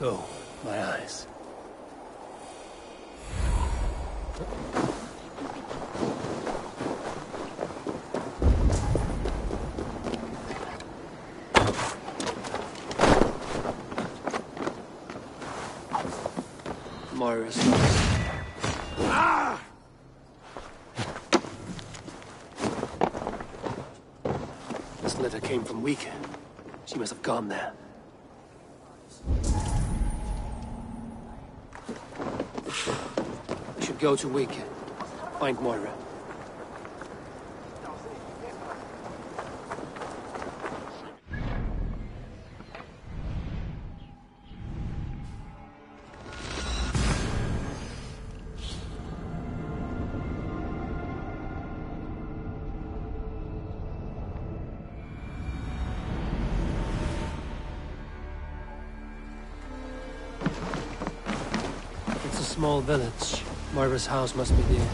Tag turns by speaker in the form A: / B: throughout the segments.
A: Oh, my eyes. Moira's lost. Ah! This letter came from Week. She must have gone there. We should go to Week. Find Moira. Small village. Moira's house must be there.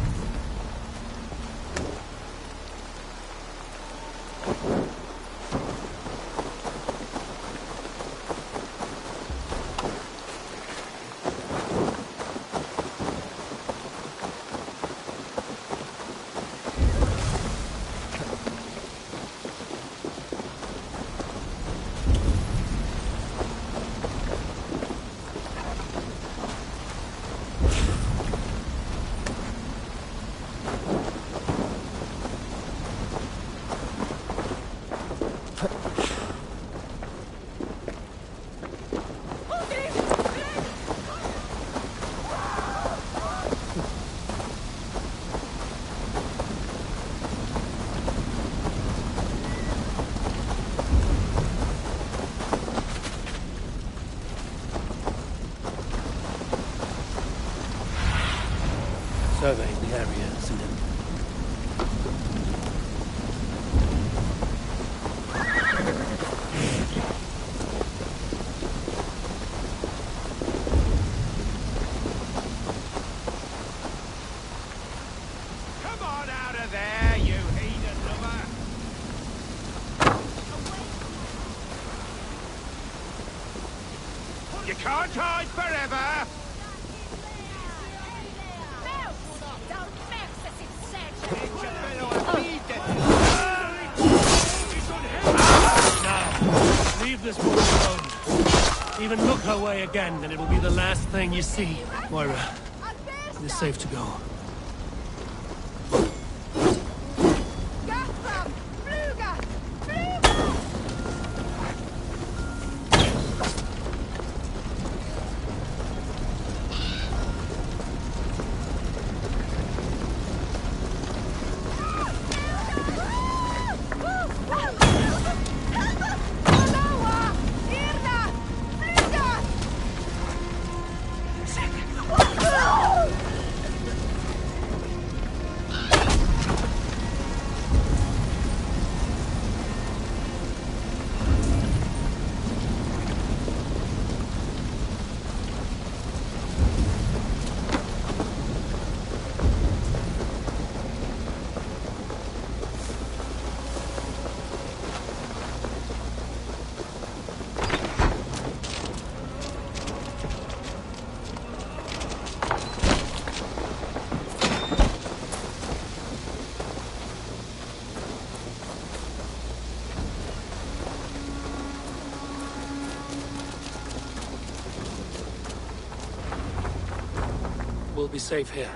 A: Surveying the area, isn't it?
B: Come on out of there, you heathen lover! You can't hide forever!
A: Leave this woman alone. Even look her way again, and it will be the last thing you see. Moira, it is safe to go. We'll be safe here.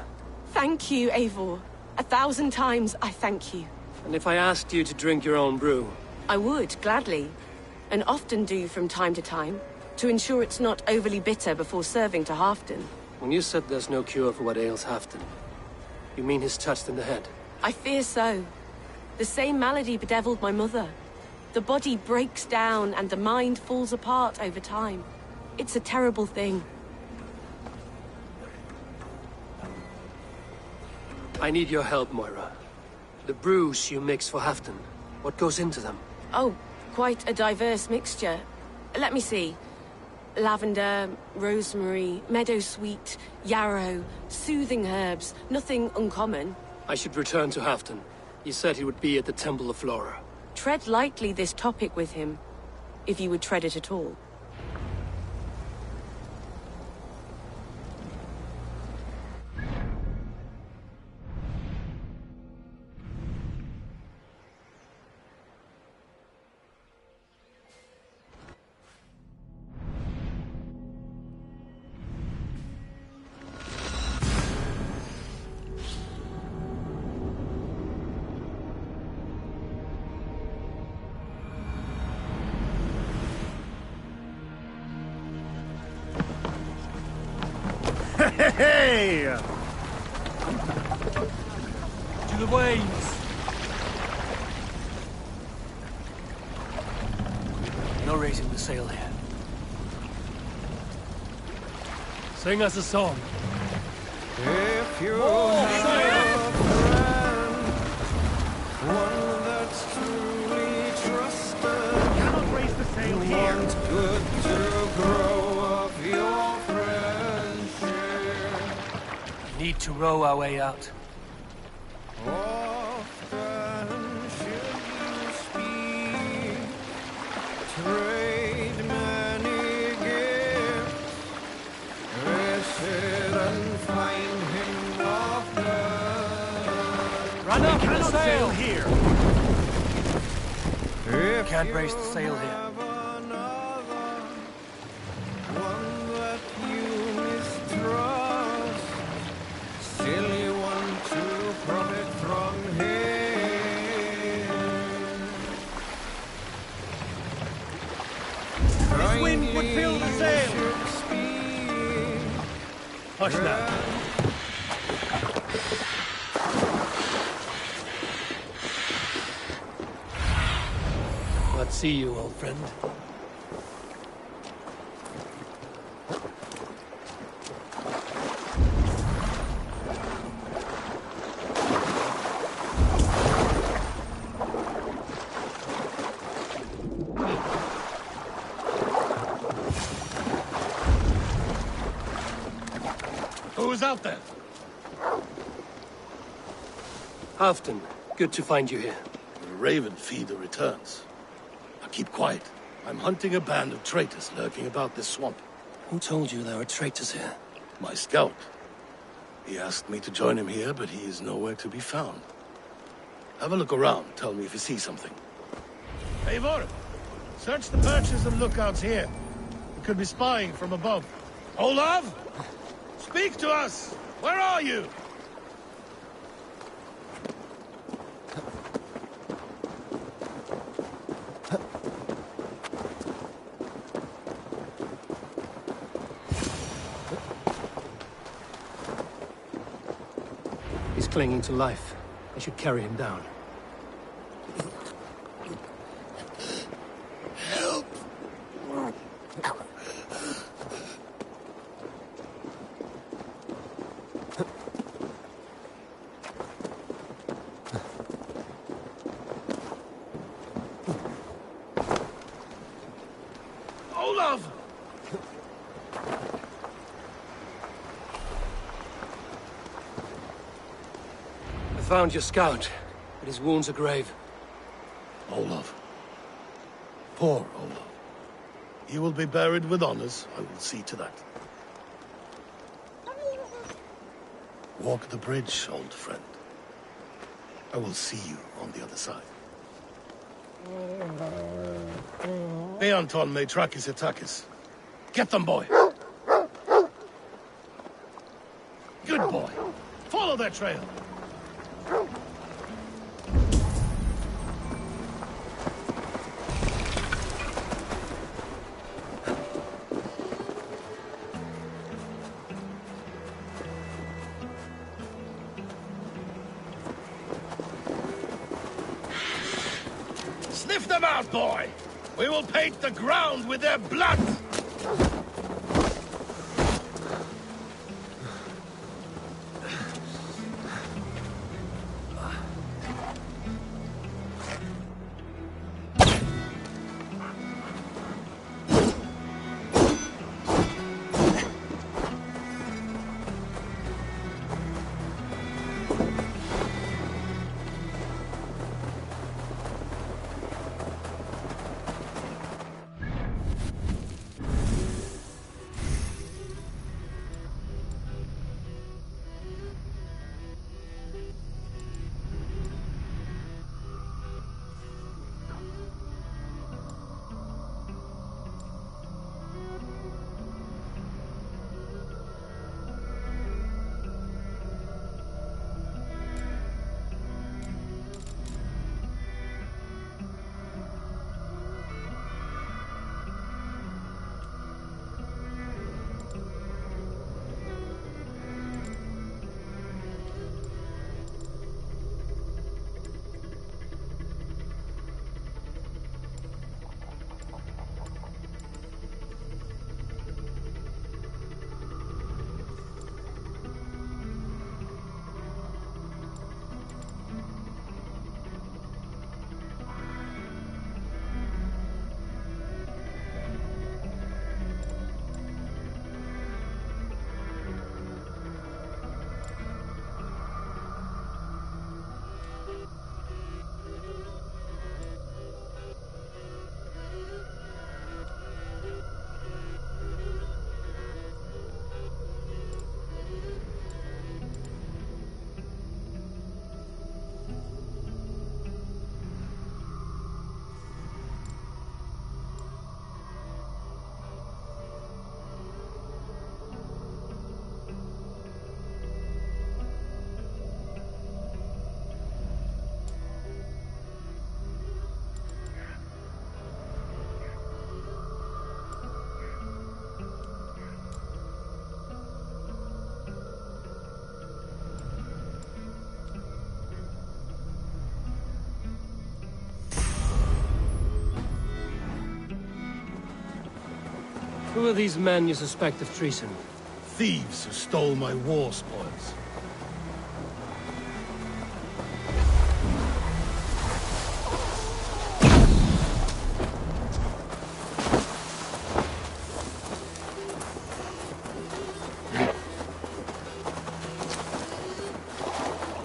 C: Thank you, Eivor. 1,000 times I thank you.
A: And if I asked you to drink your own brew?
C: I would, gladly. And often do from time to time, to ensure it's not overly bitter before serving to Halfdan.
A: When you said there's no cure for what ails Halfdan, you mean he's touched in the head?
C: I fear so. The same malady bedeviled my mother. The body breaks down and the mind falls apart over time. It's a terrible thing.
A: I need your help, Moira. The brews you mix for Halfdan, what goes into them?
C: Oh, quite a diverse mixture. Let me see. Lavender, rosemary, meadowsweet, yarrow, soothing herbs, nothing uncommon.
A: I should return to Halfdan. He said he would be at the Temple of Flora.
C: Tread lightly this topic with him, if you would tread it at all.
D: Hey!
A: To the waves! No raising the sail here. Sing us a song.
B: If you have a friend, one that's truly trusted,
D: Cannot raise the sail here.
B: want good to grow of your friendship.
A: We need to row our way out.
B: Often should you speak, trade many gifts, visit and find him often.
A: Run up the
D: Cannot sail
A: sail!
D: here.
B: If
A: Can't
B: you
A: raise the sail here.
B: have another, one that you mistrust, still you want to profit from him.
D: This wind would fill the sail.
B: Should speak,
A: Hush now. Let's see you, old friend. Who's out there? Halfton, good to find you here.
E: The raven feeder returns. Now keep quiet. I'm hunting a band of traitors lurking about this swamp.
A: Who told you there were traitors here?
E: My scout. He asked me to join him here, but he is nowhere to be found. Have a look around. Tell me if you see something.
D: Eivor, search the perches and lookouts here. We could be spying from above. Olav? Speak to us! Where are you?
A: He's clinging to life. I should carry him down.
D: Olav!
A: I found your scout, but his wounds are grave.
E: Olaf. Poor Olaf. He will be buried with honors. I will see to that. Walk the bridge, old friend. I will see you on the other side.
D: Beanton may track his attackers. Get them, boy! Good boy. Follow their trail. Sniff them out, boy! We will paint the ground with their blood!
A: Who are these men you suspect of treason?
D: Thieves who stole my war spoils.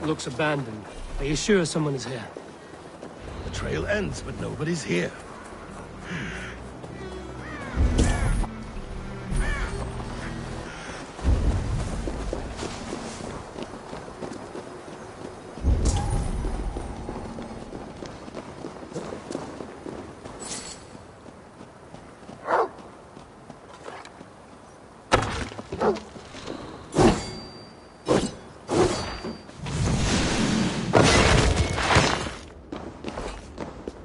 A: Looks abandoned. Are you sure someone is here?
D: The trail ends, but nobody's here.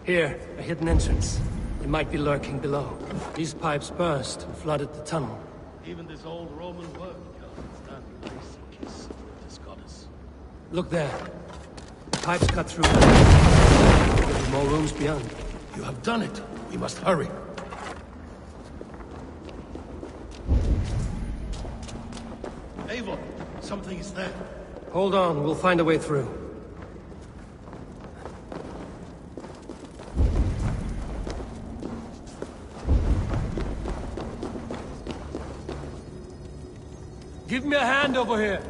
A: Here, a hidden entrance. They might be lurking below. These pipes burst and flooded the tunnel.
D: Even this old Roman work can't stand the basic kiss of this goddess.
A: Look there. The pipes cut through. There are more rooms beyond.
D: You have done it. We must hurry. Eivor, something is there.
A: Hold on, we'll find a way through. Give me a hand over here.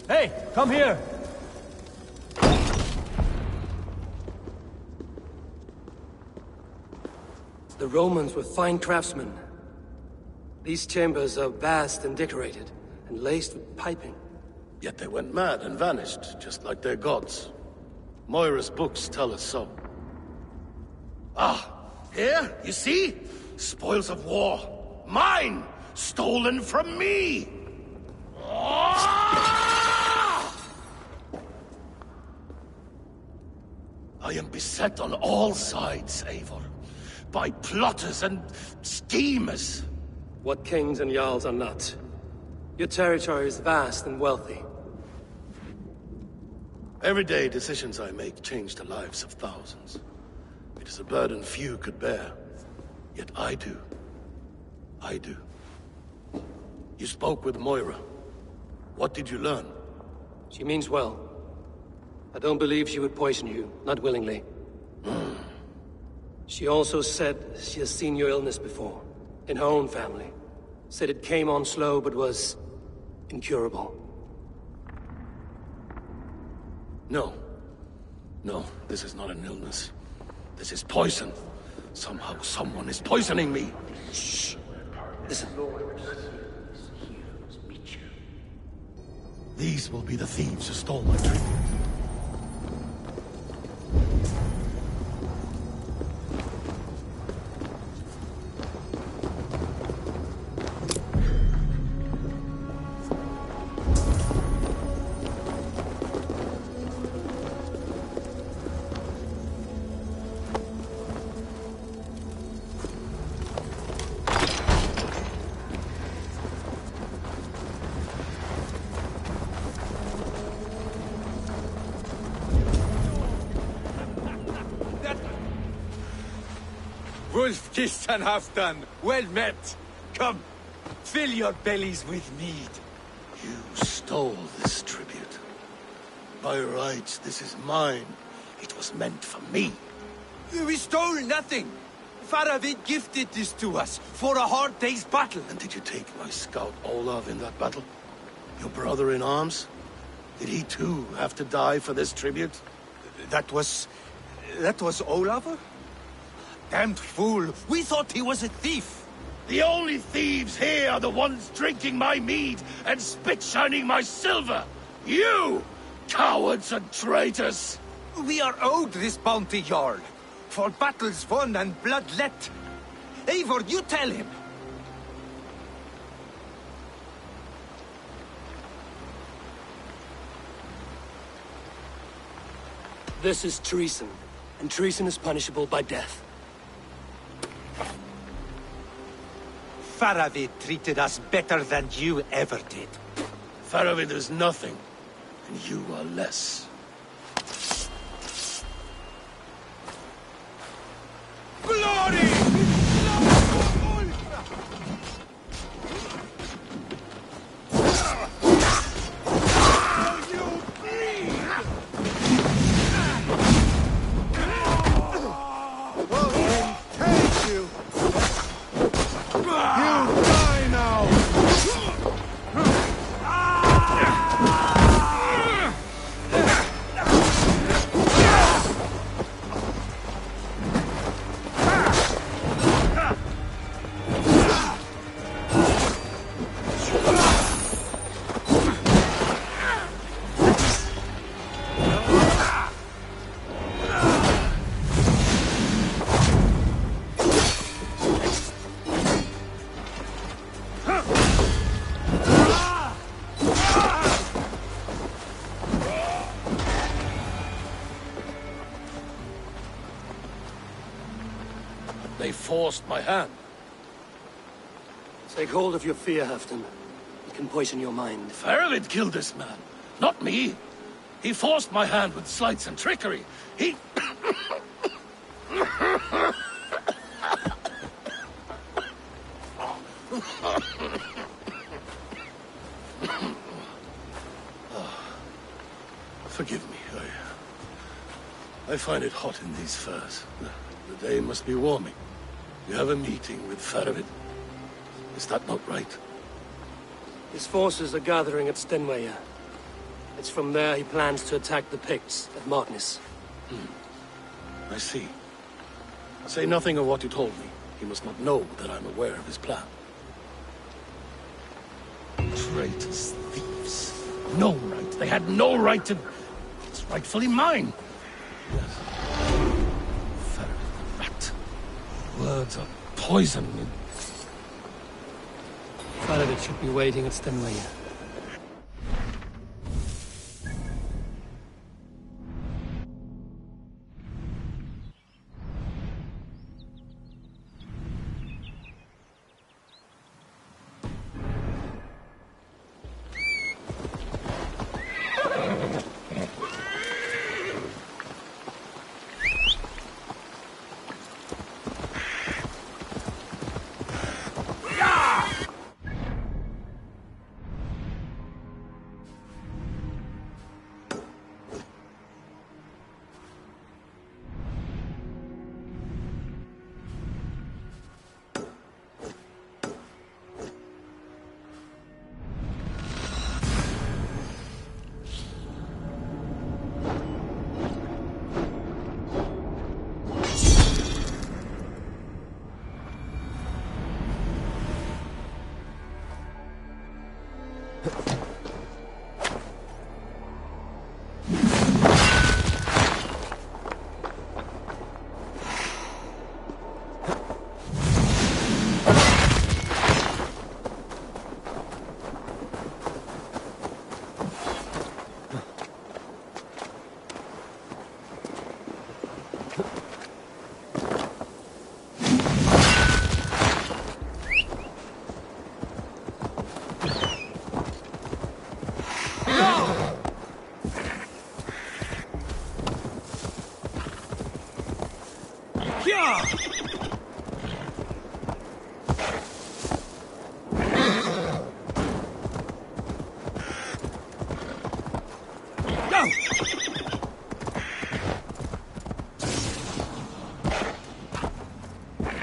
A: Hey, come here. The Romans were fine craftsmen. These chambers are vast and decorated, and laced with piping.
E: Yet they went mad and vanished, just like their gods. Moira's books tell us so.
D: Ah, here, you see? Spoils of war. Mine! Stolen from me! I am beset on all sides, Eivor. By plotters and schemers.
A: What kings and jarls are not. Your territory is vast and wealthy.
E: Everyday decisions I make change the lives of thousands. It is a burden few could bear. Yet I do. I do. You spoke with Moira. What did you learn?
A: She means well. I don't believe she would poison you, not willingly. She also said she has seen your illness before, in her own family. Said it came on slow, but was incurable.
E: No. No, this is not an illness. This is poison. Somehow someone is poisoning me.
A: Shh. Listen.
D: These will be the thieves who stole my tribute.
B: Wolf kissed and half done. Well met. Come, fill your bellies with mead.
E: You stole this tribute. By rights, this is mine. It was meant for me.
B: We stole nothing. Faravid gifted this to us for a hard day's battle.
E: And did you take my scout Olav in that battle? Your brother in arms? Did he too have to die for this tribute?
B: That was Olafur? Damned fool! We thought he was a thief!
D: The only thieves here are the ones drinking my mead and spit-shining my silver! You! Cowards and traitors!
B: We are owed this bounty, Jarl. For battles won and blood let. Eivor, you tell him!
A: This is treason, and treason is punishable by death.
B: Faravid treated us better than you ever did.
E: Faravid is nothing, and you are less.
B: Glory!
E: They forced my hand.
A: Take hold of your fear, Halfdan. It can poison your mind.
E: Faravid killed this man, not me. He forced my hand with sleights and trickery. He... Forgive me. I find it hot in these furs. The day must be warming. You have a meeting with Faravid. Is that not right?
A: His forces are gathering at Stenwaya. It's from there he plans to attack the Picts at Martness.
E: I see. Say nothing of what you told me. He must not know that I'm aware of his plan. Traitors, thieves. No right. They had no right to... It's rightfully mine. Yes. Faravid the rat. Words are poison.
A: Faravid should be waiting at Stenwaya.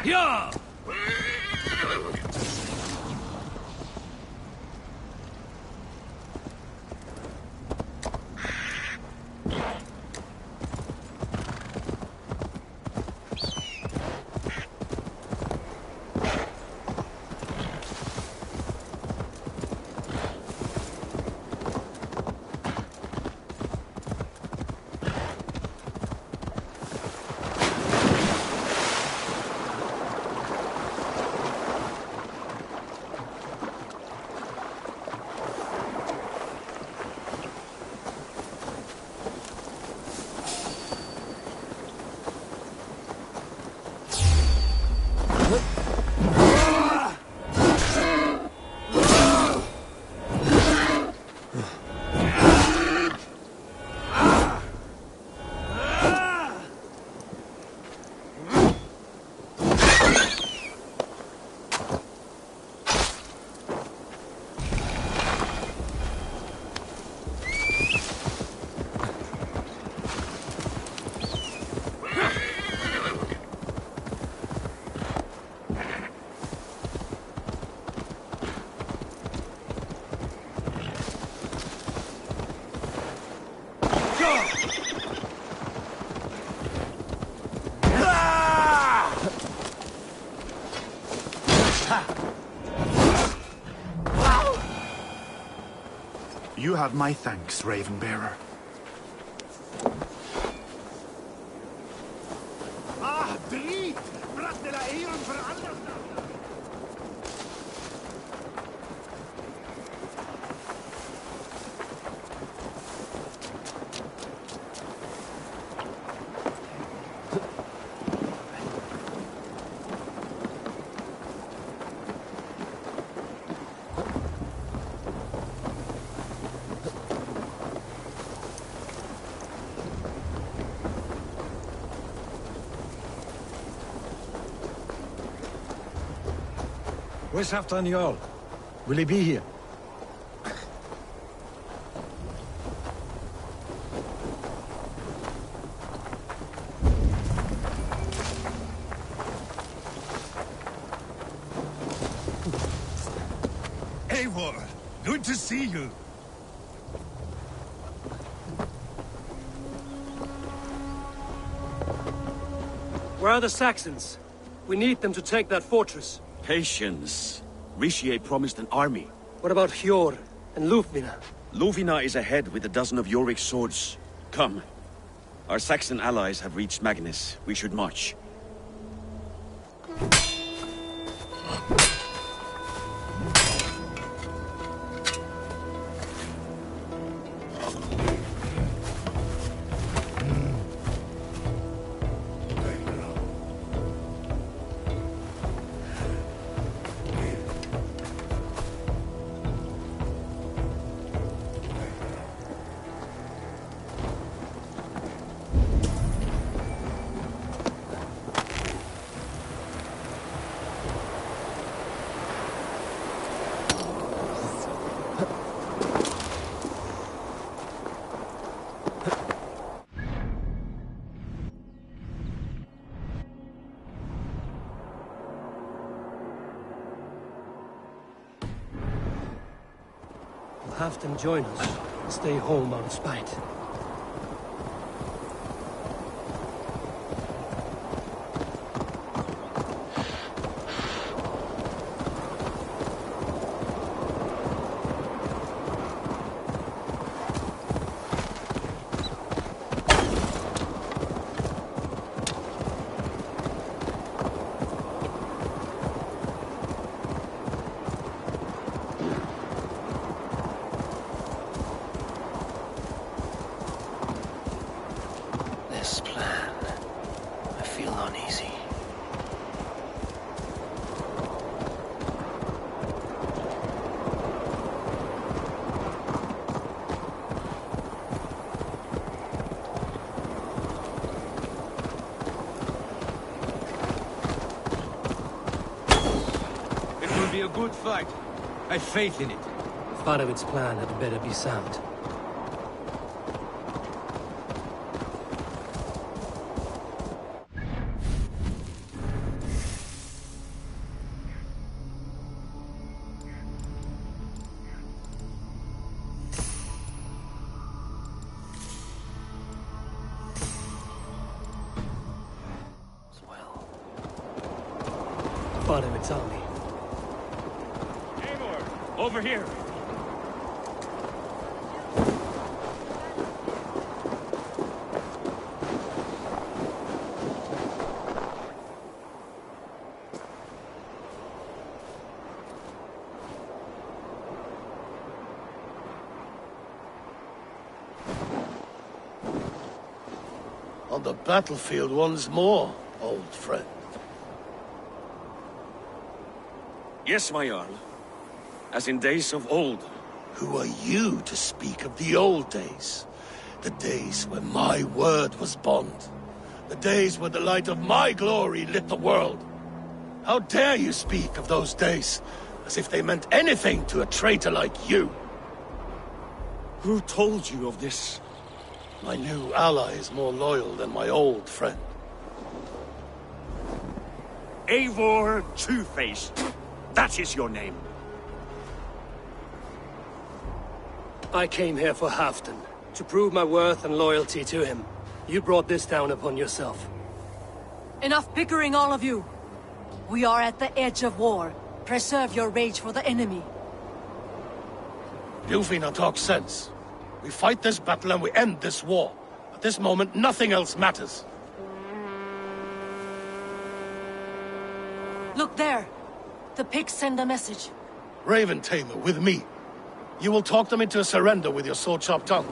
E: Yeah!
F: You have my thanks, Ravenbearer.
B: Ah, drie! Bracht de la Eon veranderd.
G: Where's Halfdan Jarl? Will he be here?
D: Eivor, good to see you.
A: Where are the Saxons? We need them to take that fortress.
H: Patience. Richier promised an army.
A: What about Hjor and Lufvina?
H: Luvina is ahead with a dozen of Yorik's swords. Come. Our Saxon allies have reached Magnus. We should march.
A: We'll have them join us. Stay home out of spite. This plan, I feel uneasy.
B: It will be a good fight. I have faith in it.
A: Part of its plan had better be sound. Part of its army.
H: Eivor, over here.
E: On the battlefield once more, old friend.
H: Yes, my Jarl. As in days of old.
E: Who are you to speak of the old days? The days when my word was bond. The days when the light of my glory lit the world. How dare you speak of those days, as if they meant anything to a traitor like you?
H: Who told you of this?
E: My new ally is more loyal than my old friend.
H: Eivor Two-Faced. That is your name.
A: I came here for Halfdan, to prove my worth and loyalty to him. You brought this down upon yourself.
I: Enough bickering, all of you! We are at the edge of war. Preserve your rage for the enemy.
E: Dufina talks sense. We fight this battle and we end this war. At this moment, nothing else matters.
I: Look there. The pigs send a message.
E: Raven Tamer, with me. You will talk them into a surrender with your sword-sharp tongue.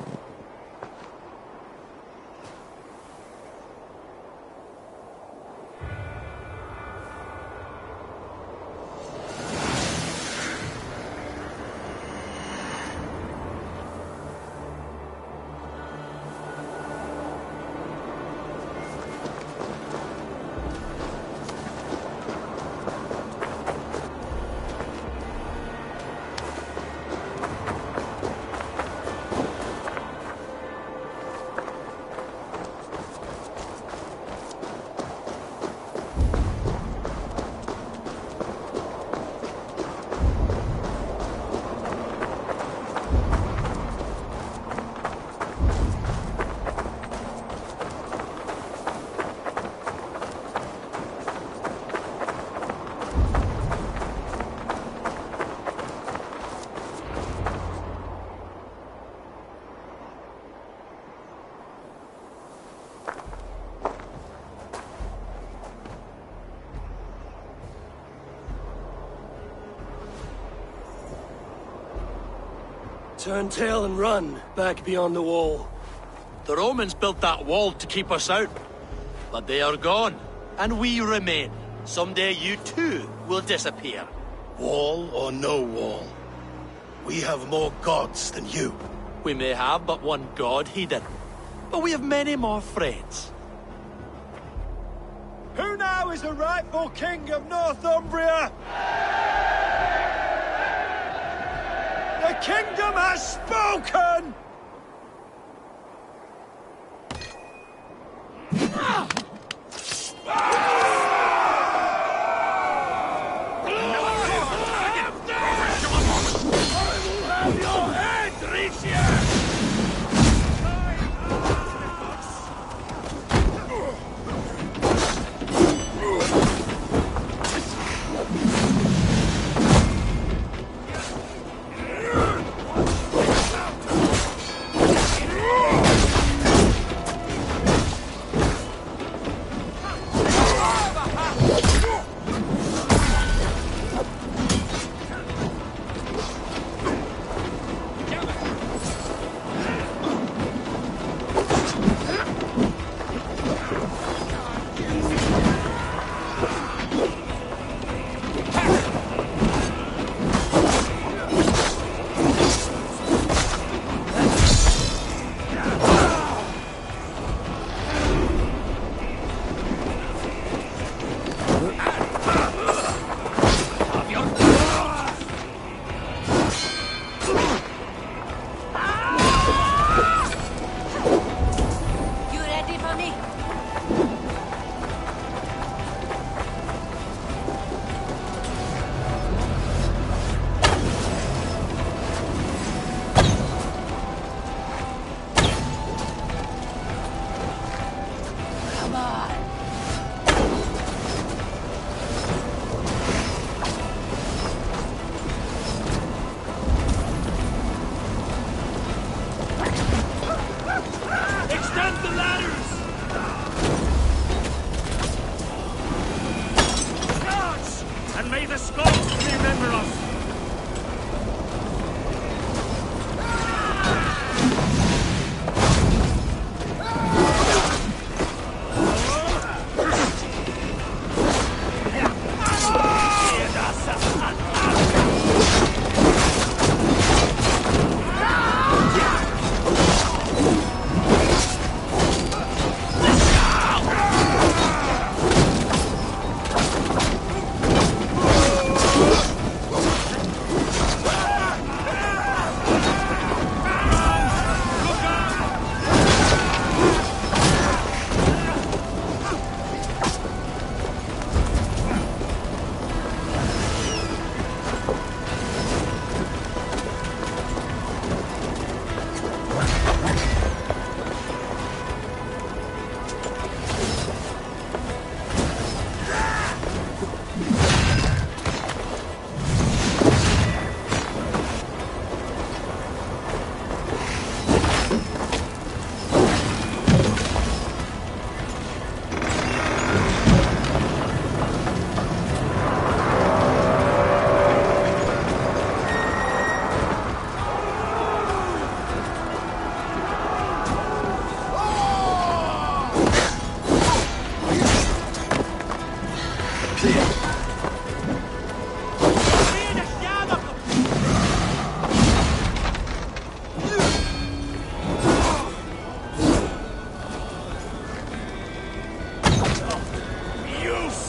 A: Turn tail and run, back beyond the wall.
J: The Romans built that wall to keep us out. But they are gone, and we remain. Someday you too will disappear.
E: Wall or no wall, we have more gods than you.
J: We may have but one god, he didn't. But we have many more friends.
G: Who now is the rightful king of Northumbria? The kingdom has spoken!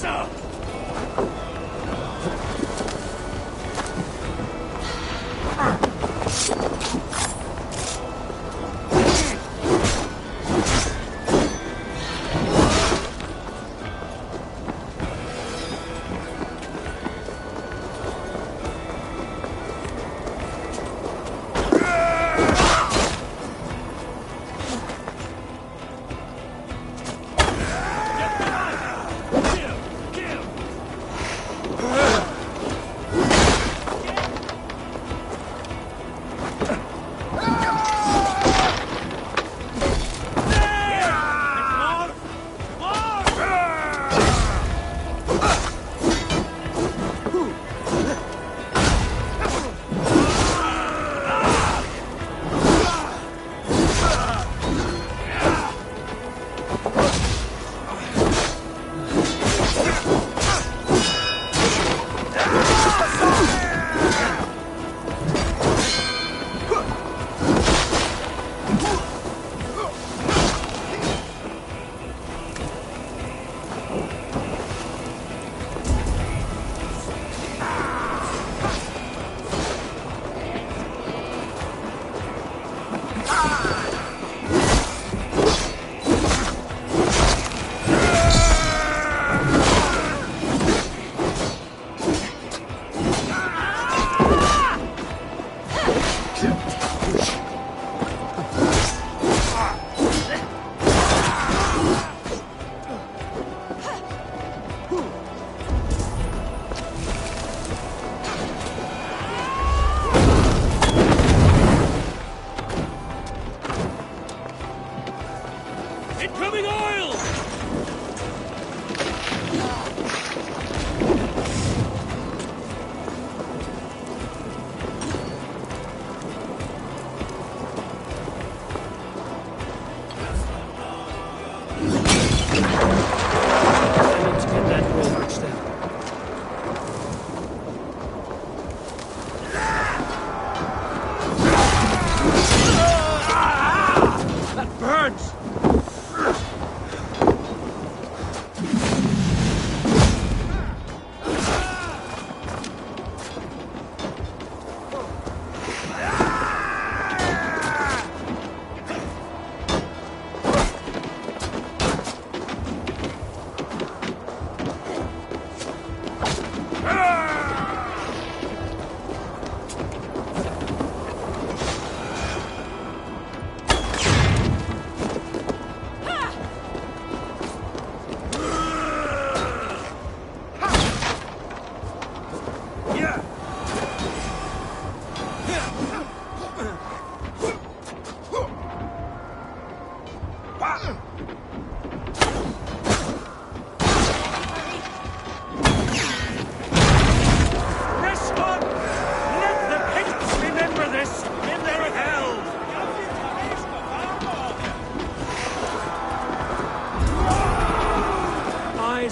A: closer! Incoming oil! I need to get that drawbridge down. That burns!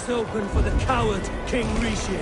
A: Open for the coward, King Rishi.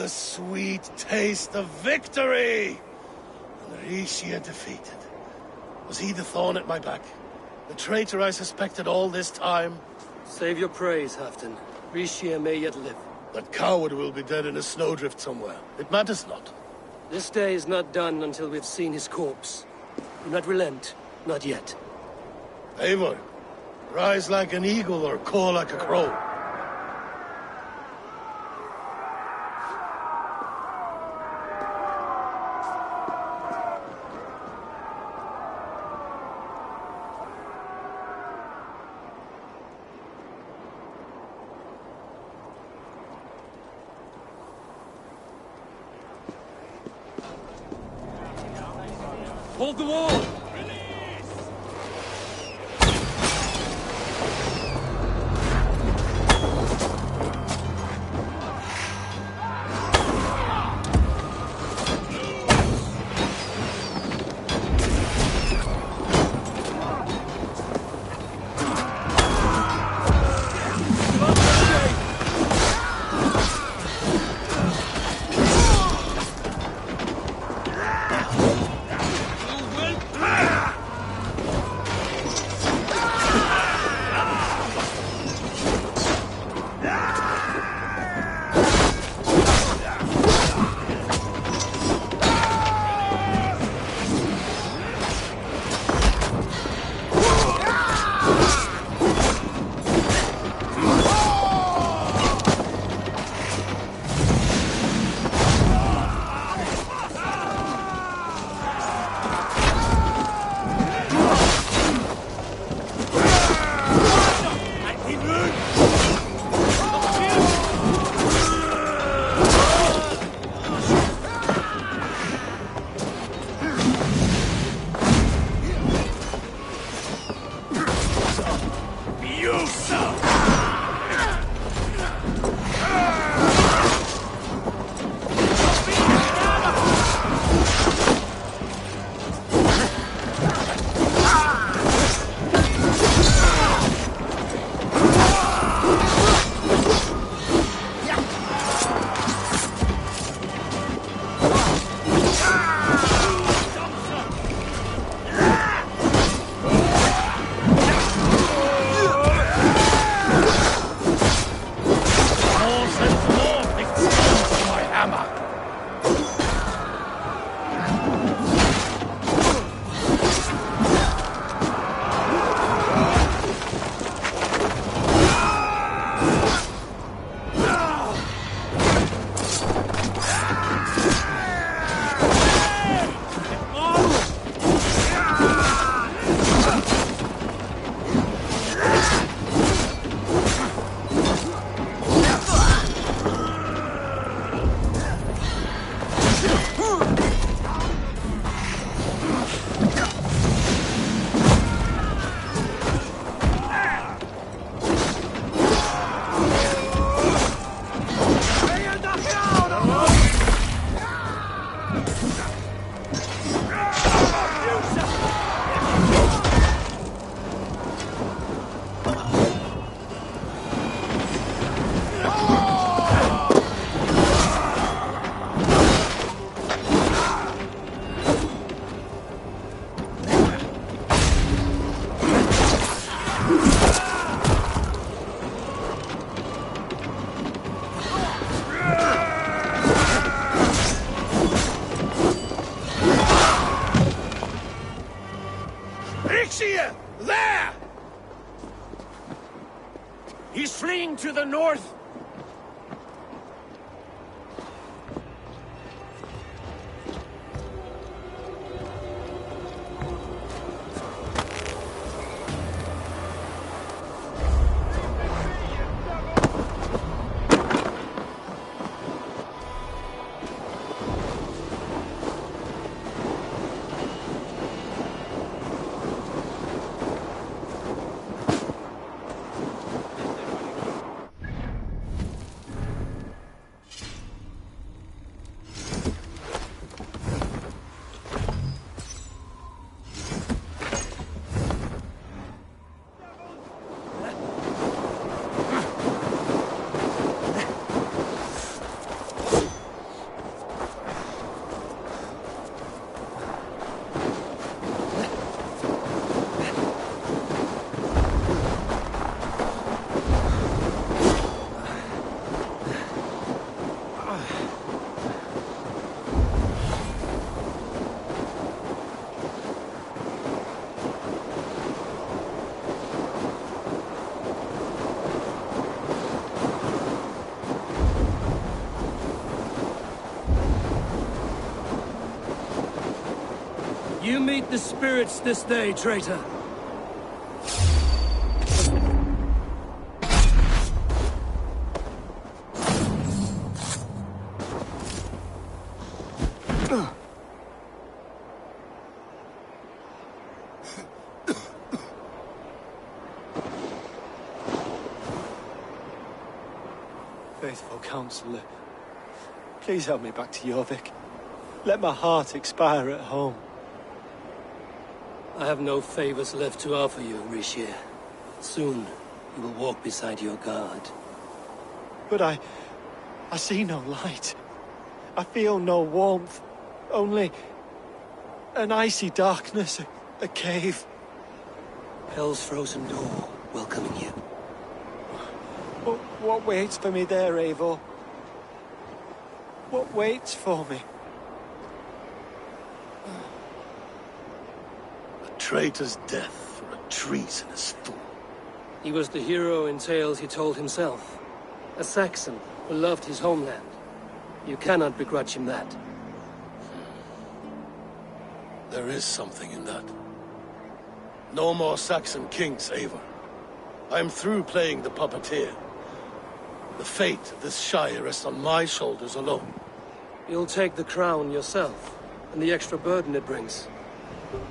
E: the sweet taste of victory! And Rishia defeated. Was he the thorn at my back? The traitor I suspected all this time?
A: Save your praise, Halfdan. Rishia may yet live.
E: That coward will be dead in a snowdrift somewhere. It matters not.
A: This day is not done until we've seen his corpse. Do not relent. Not yet.
E: Eivor, rise like an eagle or caw like a crow.
A: Hold the wall!
E: There!
A: He's fleeing to the north! You meet the spirits this day, traitor.
K: Faithful counselor, please help me back to Jorvik. Let my heart expire at home.
A: I have no favors left to offer you, Rishir. Soon, you will walk beside your guard.
K: But I see no light. I feel no warmth. Only an icy darkness, a cave.
A: Hell's frozen door, welcoming you.
K: What waits for me there, Eivor? What waits for me?
E: A traitor's death for a treasonous fool.
A: He was the hero in tales he told himself. A Saxon who loved his homeland. You cannot begrudge him that.
E: There is something in that. No more Saxon kings, Eivor. I'm through playing the puppeteer. The fate of this Shire rests on my shoulders alone.
A: You'll take the crown yourself, and the extra burden it brings.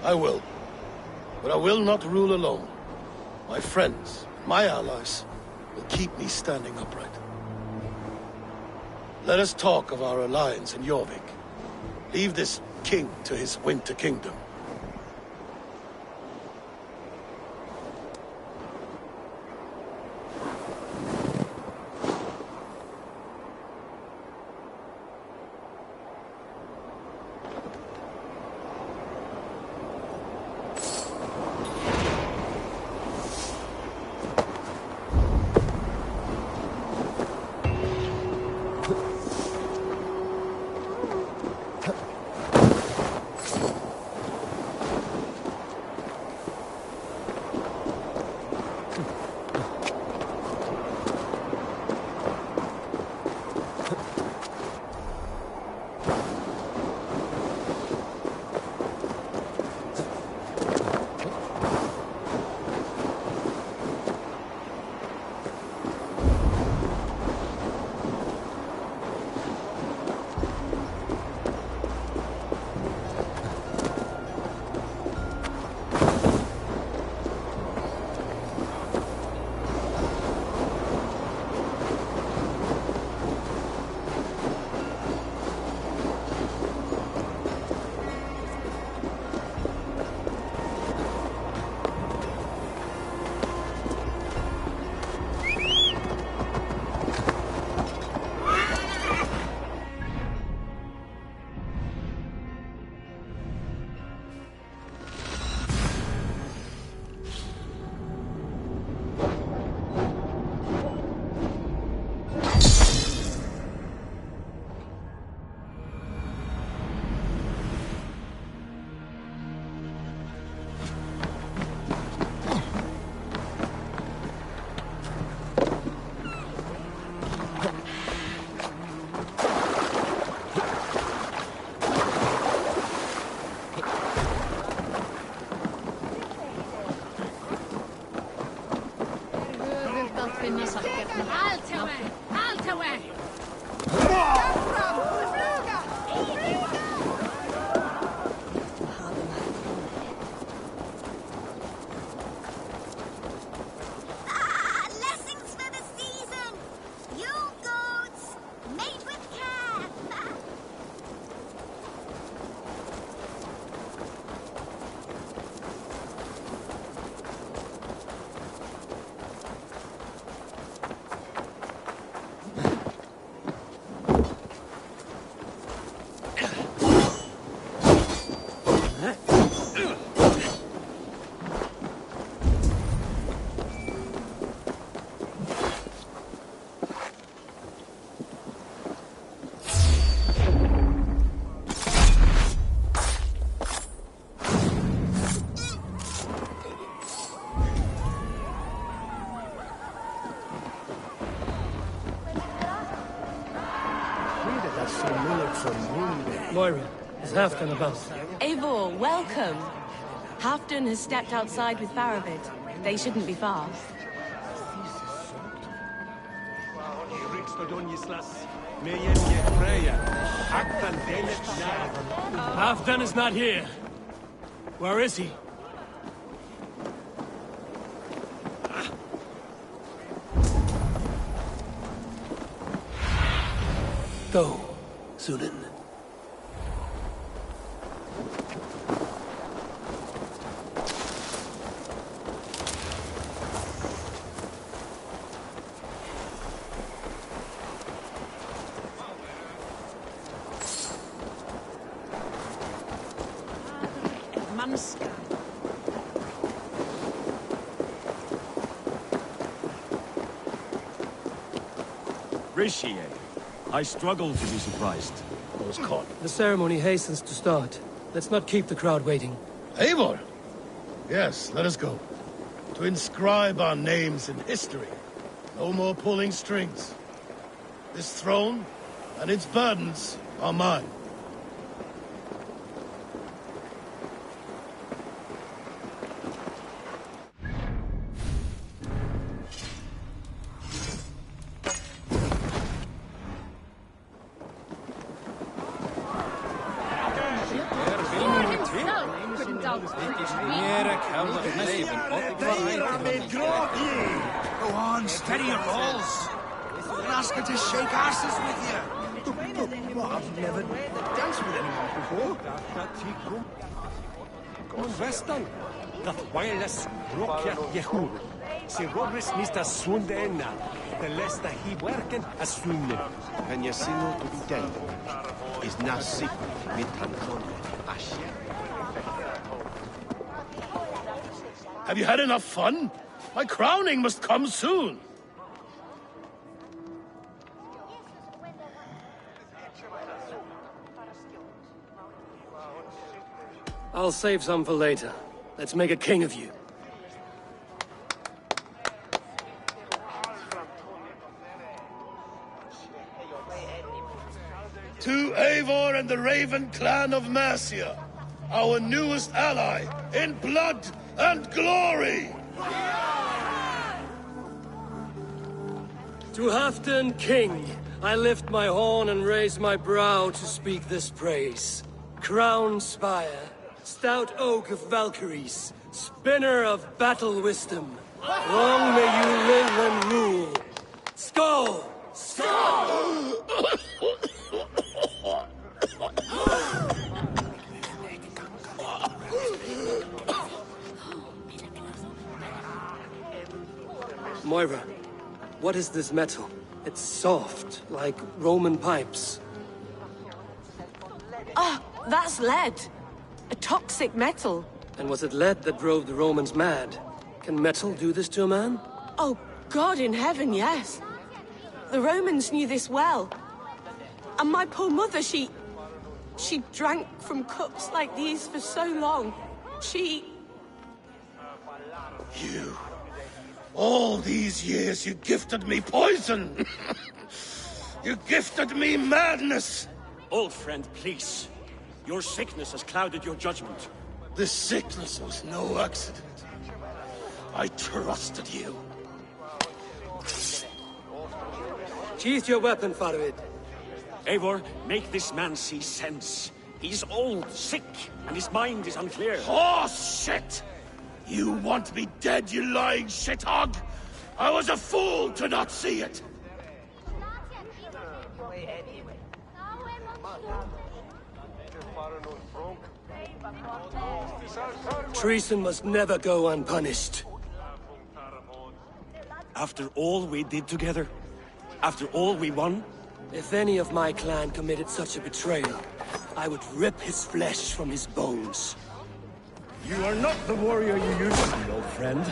E: I will. But I will not rule alone. My friends, my allies, will keep me standing upright. Let us talk of our alliance in Jorvik. Leave this king to his winter kingdom.
A: Moira, Is Halfdan about?
C: Eivor, welcome. Halfdan has stepped outside with Faravid. They shouldn't be far.
A: Halfdan is not here. Where is he? Go, Sunan.
H: Rishi, I struggle to be surprised.
A: I was caught. The ceremony hastens to start. Let's not keep the crowd waiting.
D: Eivor! Yes, let us go. To inscribe our names in history. No more pulling strings. This throne and its burdens are mine.
B: Go on, steady your balls. And ask her to shake asses with you. I've never danced with anyone before.
G: Gon vestan, dat wireless rokja jehur. Si robris nista sunde enna, the less that he worken as sunne.
L: Kan je sino to be dead? Is na sick mit Asya.
D: Have you had enough fun? My crowning must come soon.
A: I'll save some for later. Let's make a king of you.
D: To Eivor and the Raven clan of Mercia, our newest ally in blood and glory!
A: To Halfdan, king, I lift my horn and raise my brow to speak this praise. Crown spire, stout oak of Valkyries, spinner of battle wisdom. Long may you live and rule. Skull! Skull! Moira, what is this metal? It's soft, like Roman pipes.
C: Ah, that's lead. A toxic metal.
A: And was it lead that drove the Romans mad? Can metal do this to a man?
C: Oh, God in heaven, yes. The Romans knew this well. And my poor mother, she drank from cups like these for so long.
D: You... All these years you gifted me poison! You gifted me madness!
H: Old friend, please. Your sickness has clouded your judgment.
D: This sickness was no accident. I trusted you.
A: Sheath your weapon, Faravid.
H: Eivor, make this man see sense. He's old, sick, and his mind is unclear.
D: Horse shit! You want me dead, you lying shithog? I was a fool to not see it!
A: Treason must never go unpunished.
H: After all we did together? After all we won?
A: If any of my clan committed such a betrayal, I would rip his flesh from his bones.
G: You are not the warrior you used to be, old friend.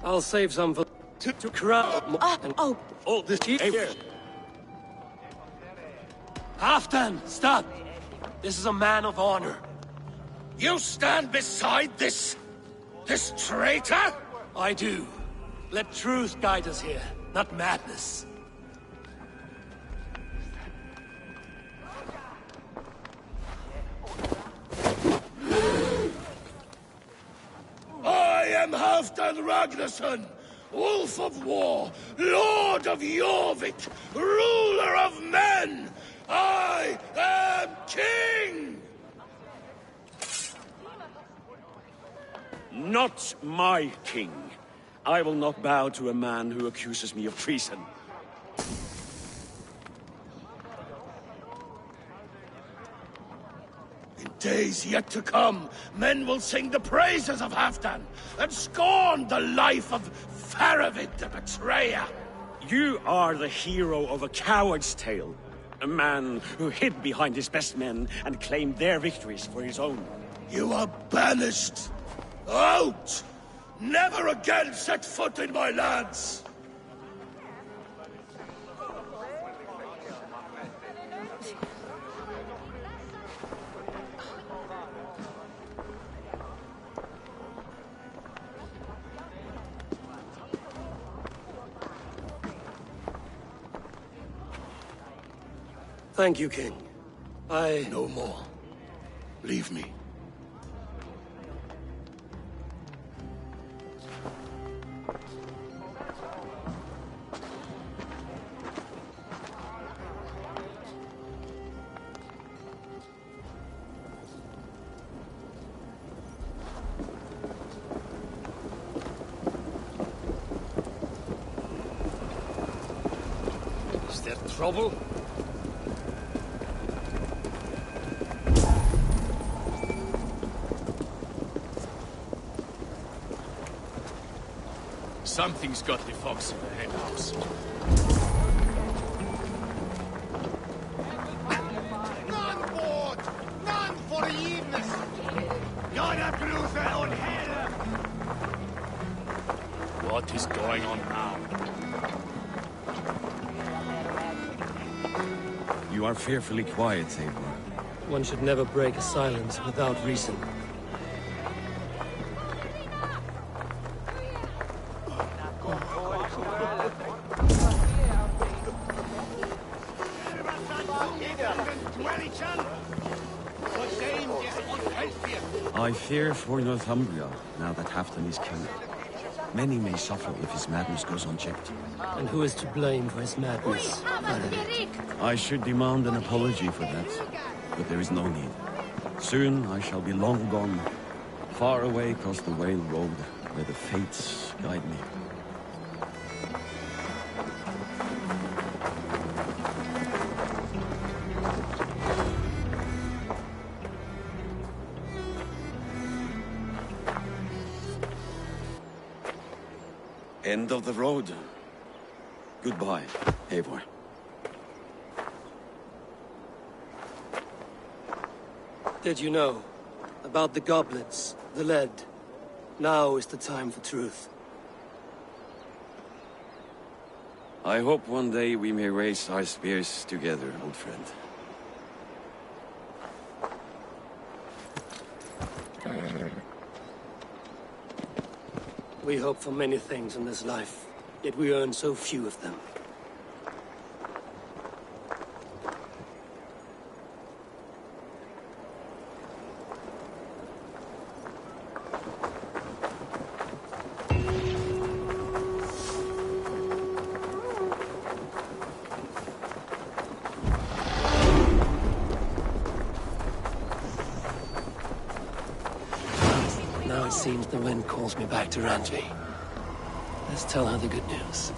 A: I'll save some for to crown.
J: Oh, this here.
A: Halfdan, stop! This is a man of honor.
D: You stand beside this traitor?
A: I do. Let truth guide us here, not madness.
D: I am Halfdan Ragnarsson, Wolf of War, Lord of Jorvik, ruler of men! I am king!
H: Not my king. I will not bow to a man who accuses me of treason.
D: In days yet to come, men will sing the praises of Halfdan and scorn the life of Faravid the betrayer.
H: You are the hero of a coward's tale. A man who hid behind his best men and claimed their victories for his own.
D: You are banished. Out! Never again set foot in my lands!
A: Thank you, King.
D: No more. Leave me.
J: Is there trouble? Something's got the fox in the henhouse.
B: None board! None for evening! Gotta prove their own hell!
J: What is going on now?
H: You are fearfully quiet, Eivor.
A: One should never break a silence without reason.
H: I fear for Northumbria, now that Halfdan is king. Many may suffer if his madness goes unchecked.
A: And who is to blame for his madness?
H: I should demand an apology for that, but there is no need. Soon I shall be long gone, far away across the Whale Road, where the fates guide me. End of the road. Goodbye, Eivor.
A: Did you know? About the goblets, the lead. Now is the time for truth.
H: I hope one day we may raise our spears together, old friend.
A: We hope for many things in this life, yet we earn so few of them. Now it seems the wind calls me back to Randvi. Let's tell her the good news.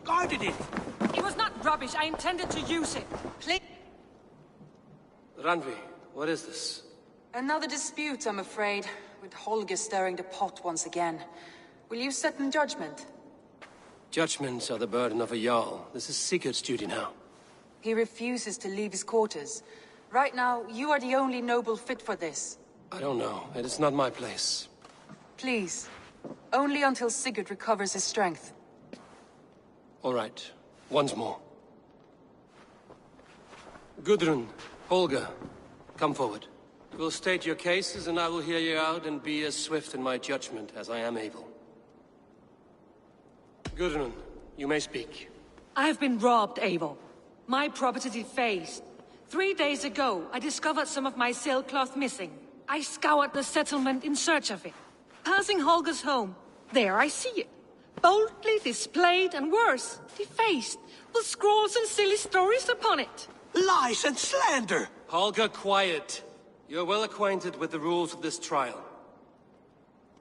B: discarded it.
I: It was not rubbish. I intended to use it.
M: Please.
A: Ranvi, what is this?
M: Another dispute, I'm afraid, with Holger stirring the pot once again. Will you set in judgment?
A: Judgments are the burden of a Jarl. This is Sigurd's duty now.
M: He refuses to leave his quarters. Right now, you are the only noble fit for this.
A: I don't know. It is not my place.
M: Please. Only until Sigurd recovers his strength.
A: All right. Once more. Gudrun, Holger, come forward. You will state your cases, and I will hear you out and be as swift in my judgment as I am able. Gudrun, you may speak.
I: I have been robbed, Eivor. My property defaced. 3 days ago, I discovered some of my sailcloth missing. I scoured the settlement in search of it. Passing Holger's home, there I see it. Boldly displayed and worse, defaced, with scrolls and silly stories upon it.
B: Lies and slander!
A: Holger, quiet. You're well acquainted with the rules of this trial.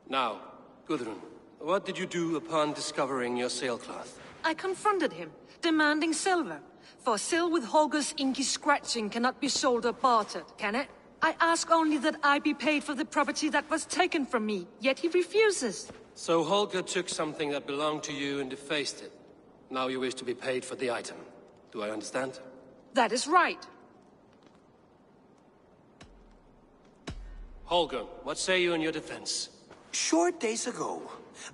A: Now, Gudrun, what did you do upon discovering your sailcloth?
I: I confronted him, demanding silver. For sil with Holger's inky scratching cannot be sold or bartered, can it? I ask only that I be paid for the property that was taken from me, yet he refuses.
A: So Holger took something that belonged to you and defaced it. Now you wish to be paid for the item. Do I understand?
I: That is right.
A: Holger, what say you in your defense?
B: Short days ago,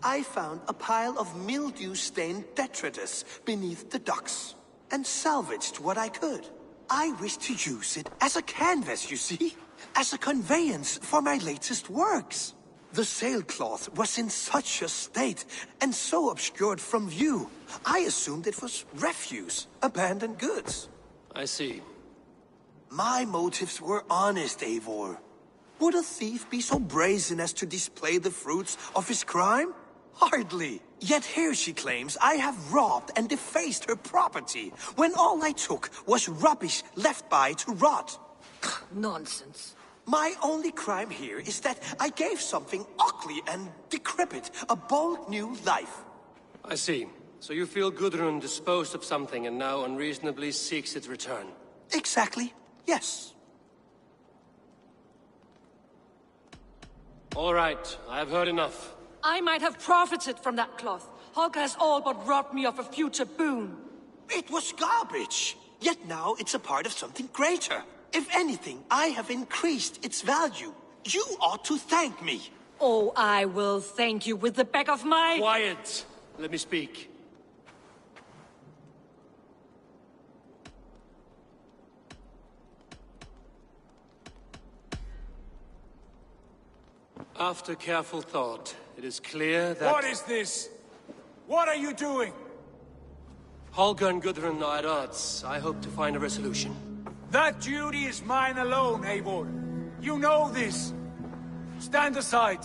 B: I found a pile of mildew-stained detritus beneath the docks, and salvaged what I could. I wish to use it as a canvas, you see? As a conveyance for my latest works. The sailcloth was in such a state, and so obscured from view, I assumed it was refuse, abandoned goods.
A: I see.
B: My motives were honest, Eivor. Would a thief be so brazen as to display the fruits of his crime? Hardly. Yet here she claims I have robbed and defaced her property, when all I took was rubbish left by to rot.
I: Nonsense.
B: My only crime here is that I gave something ugly and decrepit a bold new life.
A: I see. So you feel Gudrun disposed of something and now unreasonably seeks its return?
B: Exactly, yes.
A: All right, I have heard enough.
I: I might have profited from that cloth. Holger has all but robbed me of a future boon.
B: It was garbage. Yet now it's a part of something greater. If anything, I have increased its value. You ought to thank me.
I: Oh, I will thank you with the back of my...
A: Quiet! Let me speak. After careful thought, it is clear that...
N: What is this? What are you doing?
A: Holger and Gudrun are at odds. I hope to find a resolution.
N: That duty is mine alone, Eivor. You know this. Stand aside.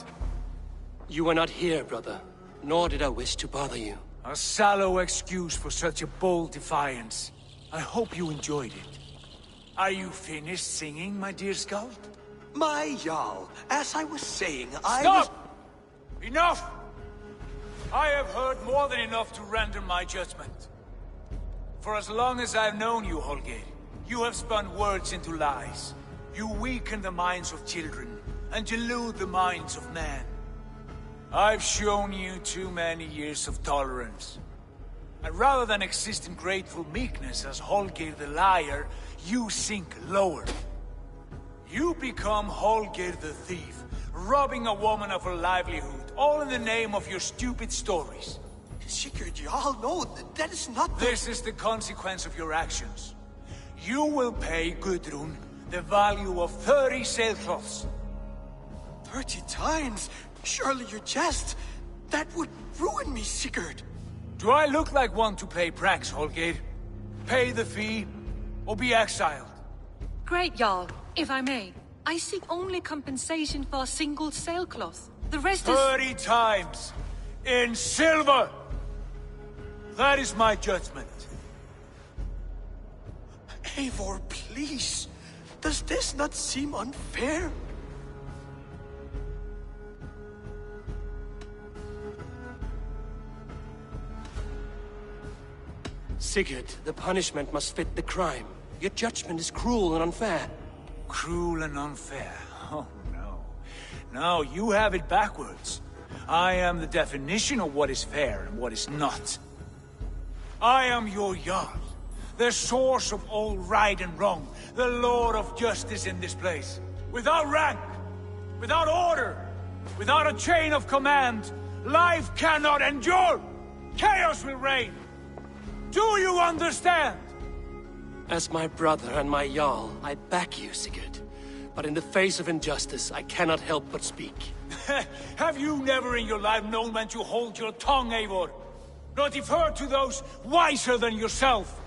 A: You were not here, brother. Nor did I wish to bother you.
N: A sallow excuse for such a bold defiance. I hope you enjoyed it. Are you finished singing, my dear Skald?
B: My Jarl, as I was saying,
N: Stop! Enough! I have heard more than enough to render my judgment. For as long as I've known you, Holger, you have spun words into lies. You weaken the minds of children, and delude the minds of men. I've shown you too many years of tolerance. And rather than exist in grateful meekness as Holger the liar, you sink lower. You become Holger the thief, robbing a woman of her livelihood, all in the name of your stupid stories.
B: Sigurd, Jarl, no, that is not the...
N: This is the consequence of your actions. You will pay Gudrun the value of 30 sailcloths.
B: 30 times? Surely you jest. That would ruin me, Sigurd.
N: Do I look like one to play pranks, Holger? Pay the fee, or be exiled.
I: Great, Jarl, if I may. I seek only compensation for a single sailcloth. The rest is...
N: 30 times! In silver! That is my judgment.
B: Eivor, please. Does this not seem unfair?
A: Sigurd, the punishment must fit the crime. Your judgment is cruel and unfair.
N: Cruel and unfair? Oh, no. No, you have it backwards. I am the definition of what is fair and what is not. I am your Jarl, the source of all right and wrong, the Lord of justice in this place. Without rank, without order, without a chain of command, life cannot endure! Chaos will reign! Do you understand?
A: As my brother and my Jarl, I back you, Sigurd. But in the face of injustice, I cannot help but speak.
N: Have you never in your life known when to hold your tongue, Eivor? Nor defer to those wiser than yourself?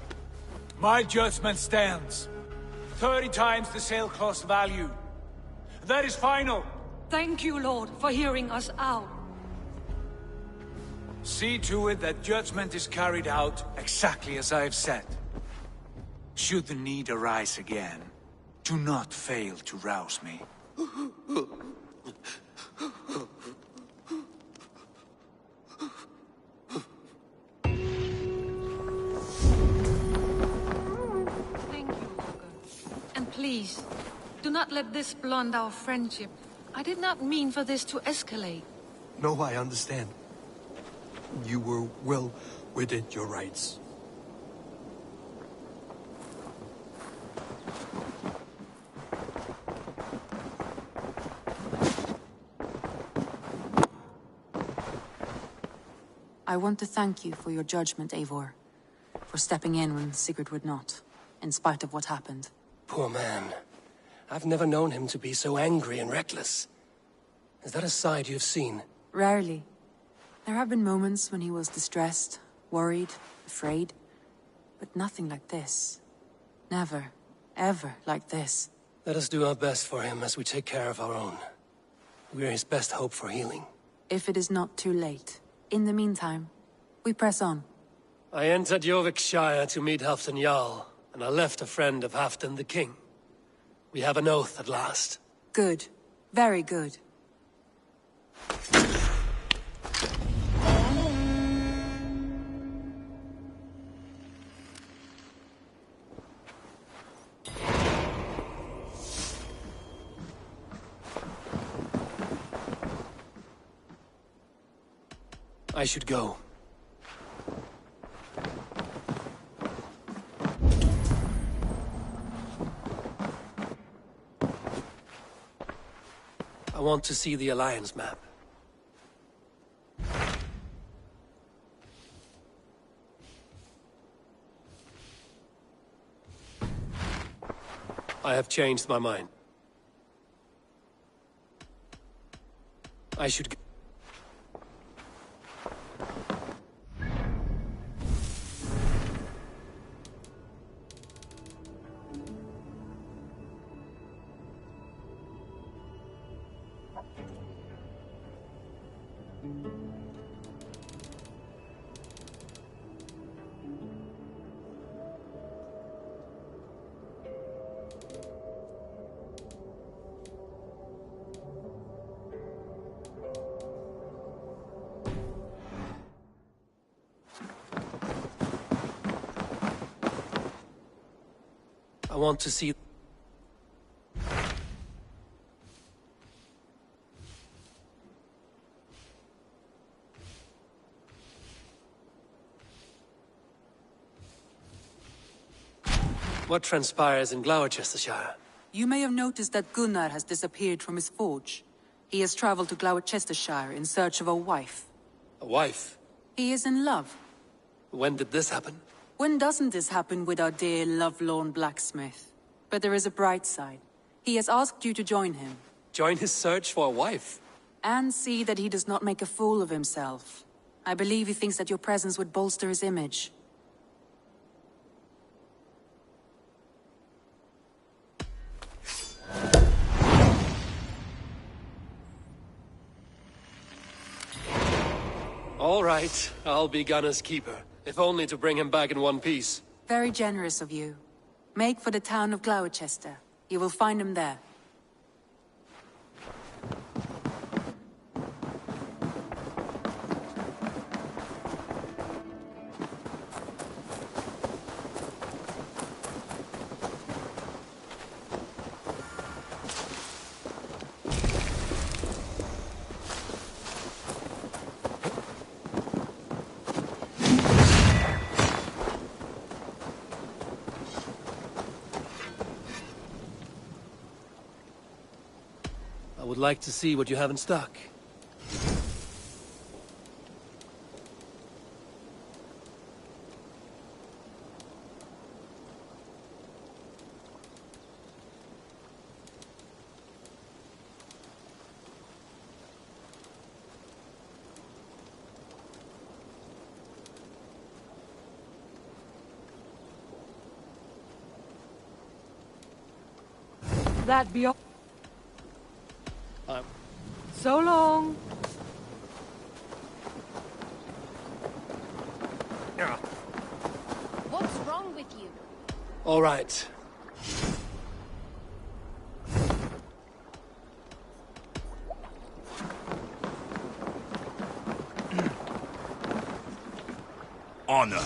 N: My judgment stands. 30 times the sailcloth's value. That is final.
I: Thank you, Lord, for hearing us out.
N: See to it that judgment is carried out exactly as I have said. Should the need arise again, do not fail to rouse me.
I: Thank you, Holger. And please, do not let this blunt our friendship. I did not mean for this to escalate.
B: No, I understand. You were well within your rights.
M: I want to thank you for your judgment, Eivor. For stepping in when Sigurd would not, in spite of what happened.
A: Poor man. I've never known him to be so angry and reckless. Is that a side you've seen?
M: Rarely. There have been moments when he was distressed, worried, afraid. But nothing like this. Never, ever like this.
A: Let us do our best for him as we take care of our own. We're his best hope for healing.
M: If it is not too late. In the meantime, we press on.
A: I entered Jorvikshire to meet Halfdan Jarl, and I left a friend of Halfdan the King. We have an oath at last.
M: Good. Very good.
A: I should go. I want to see the Alliance map. I have changed my mind. I should go. I want to see... What transpires in Gloucestershire?
M: You may have noticed that Gunnar has disappeared from his forge. He has traveled to Gloucestershire in search of a wife.
A: A wife?
M: He is in love.
A: When did this happen?
M: When doesn't this happen with our dear lovelorn blacksmith? But there is a bright side. He has asked you to join him.
A: Join his search for a wife?
M: And see that he does not make a fool of himself. I believe he thinks that your presence would bolster his image.
A: All right, I'll be Gunner's keeper, if only to bring him back in one piece.
M: Very generous of you. Make for the town of Gloucester. You will find him there.
A: like to see what you have in stock.
I: That be all. So long.
O: What's wrong with you?
A: All right.
P: Honor,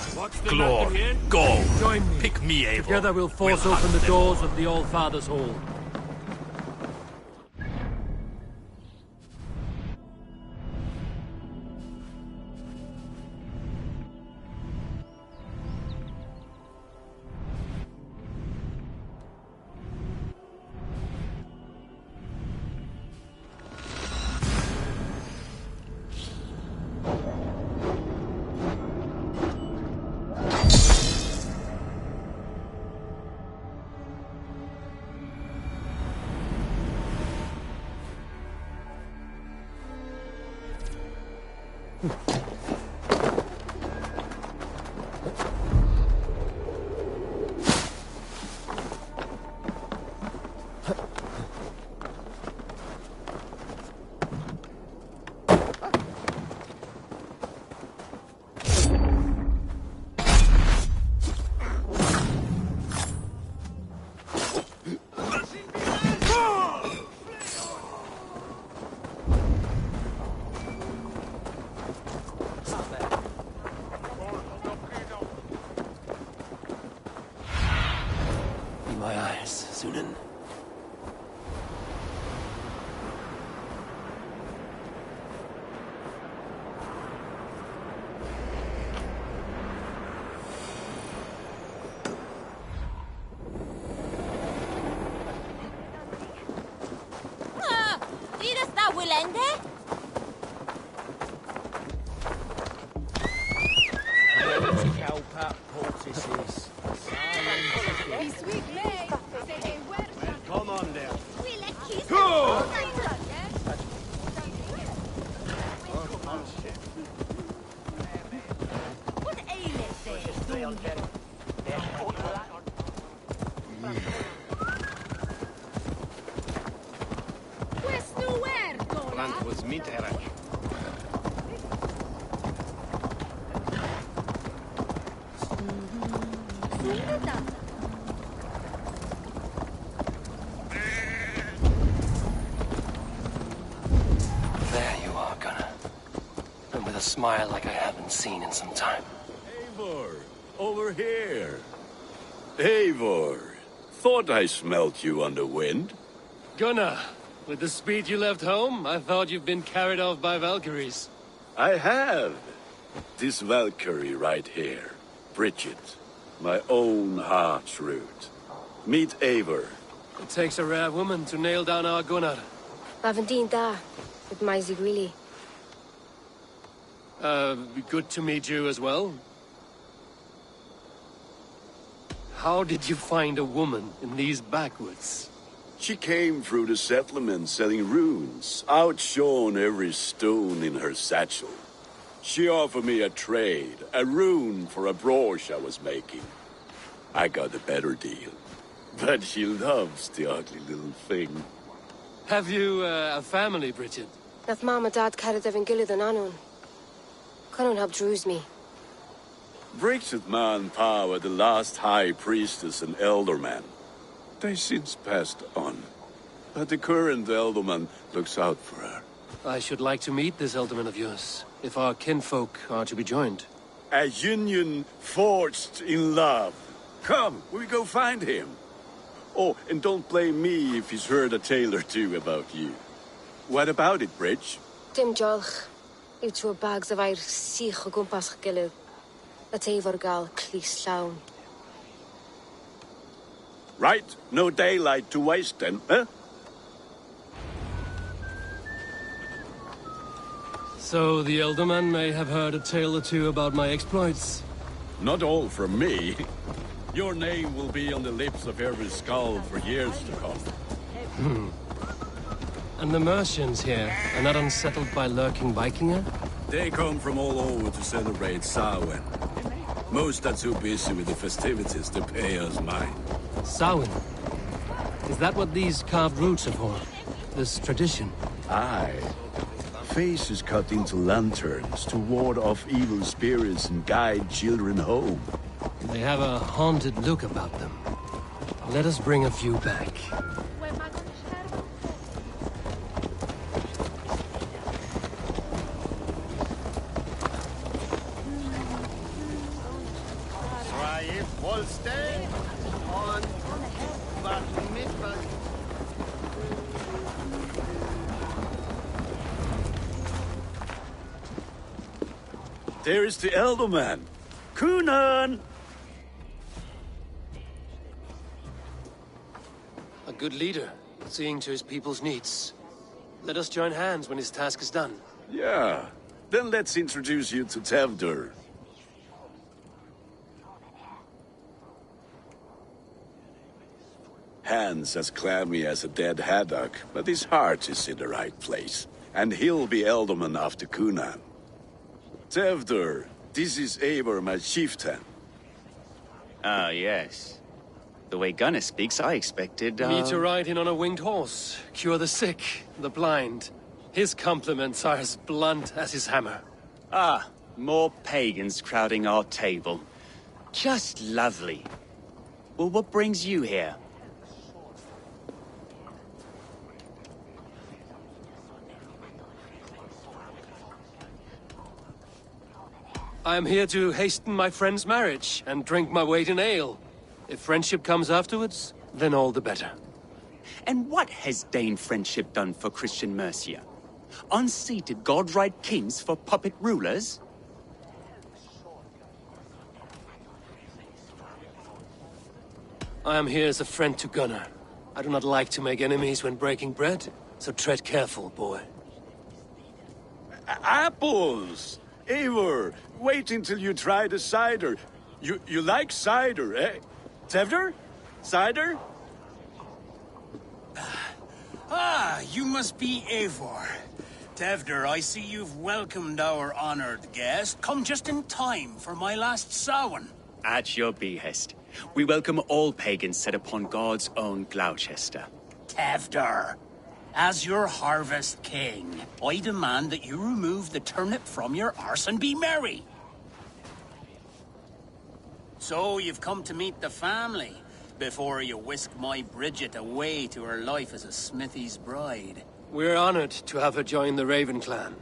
P: glory, gold.
A: Join me.
P: Pick me, Eivor.
A: Together we'll force open the doors of the All-Father's Hall. My eyes, Sunan.
O: Did that will end it?
L: Come on there.
O: What aileth there? Questo huerto,
L: Plant was meat, Eric.
A: There you are, Gunnar. And with a smile like I haven't seen in some time.
Q: Eivor, over here. Eivor, thought I smelt you on the wind.
A: Gunnar, with the speed you left home, I thought you'd been carried off by Valkyries.
Q: I have. This Valkyrie right here, Bridget, my own heart's root. Meet Eivor.
A: It takes a rare woman to nail down our Gunnar.
O: Lavendine da, with my Zigrili.
A: Good to meet you as well. How did you find a woman in these backwoods?
Q: She came through the settlement selling runes, outshone every stone in her satchel. She offered me a trade, a rune for a brooch I was making. I got a better deal. But she loves the ugly little thing.
A: Have you a family, Bridget?
O: Nath Mama Dad carried Evan Gillid and Anun. Cannon helped druise me.
Q: Bridget Man Pa were the last high priestess and elderman. They since passed on. But the current elderman looks out for her.
A: I should like to meet this elderman of yours, if our kinfolk are to be joined.
Q: A union forged in love. Come, we go find him. Oh, and don't blame me if he's heard a tale or two about you. What about it, Bridge?
O: Dim jolch. Yw two bags of air sich o gwmpas gilydd. A teifr gal clis llawn.
Q: Right, no daylight to waste then, huh?
A: So the Elderman may have heard a tale or two about my exploits.
Q: Not all from me. Your name will be on the lips of every skull for years to come.
A: And the Mercians here are not unsettled by lurking Vikinger?
Q: They come from all over to celebrate Samhain. Most are too busy with the festivities to pay us mind.
A: Samhain? Is that what these carved roots are for? This tradition?
Q: Aye. Faces cut into lanterns to ward off evil spirits and guide children home.
A: They have a haunted look about them. Let us bring a few back.
Q: There is the Elderman. Kunan!
A: A good leader, seeing to his people's needs. Let us join hands when his task is done.
Q: Yeah. Then let's introduce you to Tevdur. Hands as clammy as a dead haddock, but his heart is in the right place. And he'll be Elderman after Kunan. Tevdur, this is Eivor, my chieftain.
R: Ah, yes. The way Gunnar speaks, I expected,
A: Me to ride in on a winged horse, cure the sick, the blind. His compliments are as blunt as his hammer.
R: Ah, more pagans crowding our table. Just lovely. Well, what brings you here?
A: I am here to hasten my friend's marriage and drink my weight in ale. If friendship comes afterwards, then all the better.
R: And what has Dane friendship done for Christian Mercia? Unseated godright kings for puppet rulers?
A: I am here as a friend to Gunnar. I do not like to make enemies when breaking bread, so tread careful, boy.
Q: Apples! Eivor, wait until you try the cider. You like cider, eh? Tevdur? Cider?
S: Ah, you must be Eivor. Tevdur, I see you've welcomed our honored guest. Come just in time for my last Samhain.
R: At your behest. We welcome all pagans set upon God's own Gloucester.
S: Tevdur, as your harvest king, I demand that you remove the turnip from your arse and be merry. So you've come to meet the family, before you whisk my Bridget away to her life as a smithy's bride.
A: We're honored to have her join the Raven clan,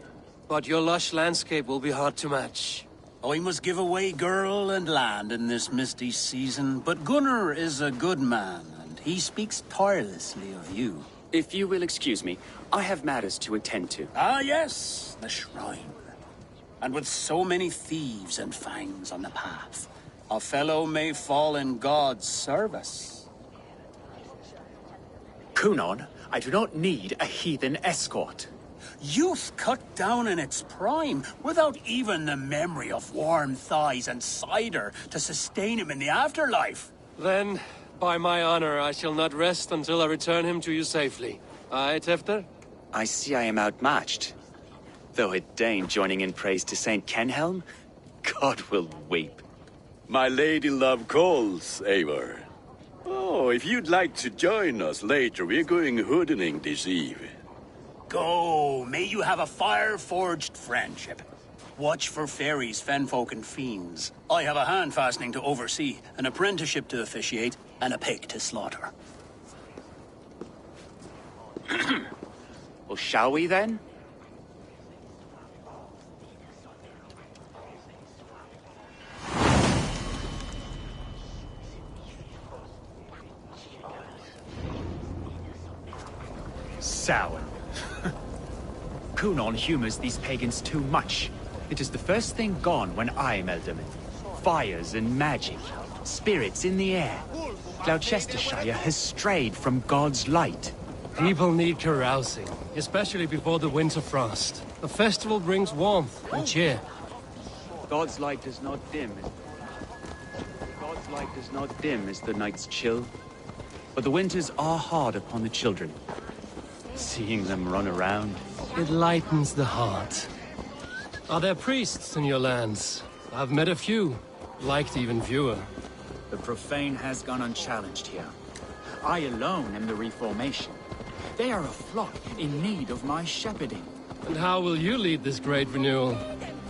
A: but your lush landscape will be hard to match.
S: I must give away girl and land in this misty season, but Gunnar is a good man, and he speaks tirelessly of you.
R: If you will excuse me, I have matters to attend to.
S: Ah, yes, the shrine. And with so many thieves and fangs on the path, a fellow may fall in God's service.
R: Kunan, I do not need a heathen escort.
S: Youth cut down in its prime, without even the memory of warm thighs and cider to sustain him in the afterlife.
A: Then, by my honor, I shall not rest until I return him to you safely. Aye, Tefter?
R: I see I am outmatched. Though a Dane joining in praise to Saint Kenhelm, God will weep.
Q: My lady love calls, Eivor. Oh, if you'd like to join us later, we're going hoodening this eve.
S: Go, may you have a fire-forged friendship. Watch for fairies, fenfolk, and fiends. I have a hand fastening to oversee, an apprenticeship to officiate, and a pig to slaughter.
R: Well, shall we then?
F: Sour. Kunan humors these pagans too much. It is the first thing gone when I am Elderman. Fires and magic, spirits in the air. Gloucestershire has strayed from God's light.
A: People need carousing, especially before the winter frost. A festival brings warmth and cheer.
F: God's light does not dim as the night's chill. But the winters are hard upon the children. Seeing them run around.
A: It lightens the heart. Are there priests in your lands? I've met a few. Liked even fewer.
F: The profane has gone unchallenged here. I alone am the reformation. They are a flock in need of my shepherding.
A: And how will you lead this great renewal?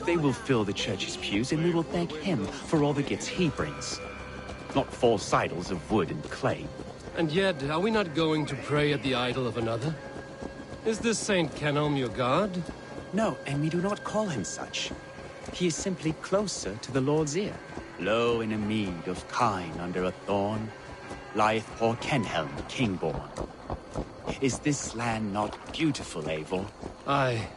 F: They will fill the church's pews, and we will thank him for all the gifts he brings. Not false idols of wood and clay.
A: And yet, are we not going to pray at the idol of another? Is this Saint Kenelm your god?
F: No, and we do not call him such. He is simply closer to the Lord's ear. Low in a mead of kine under a thorn, lieth poor Kenhelm, king-born. Is this land not beautiful, Eivor?
A: Aye.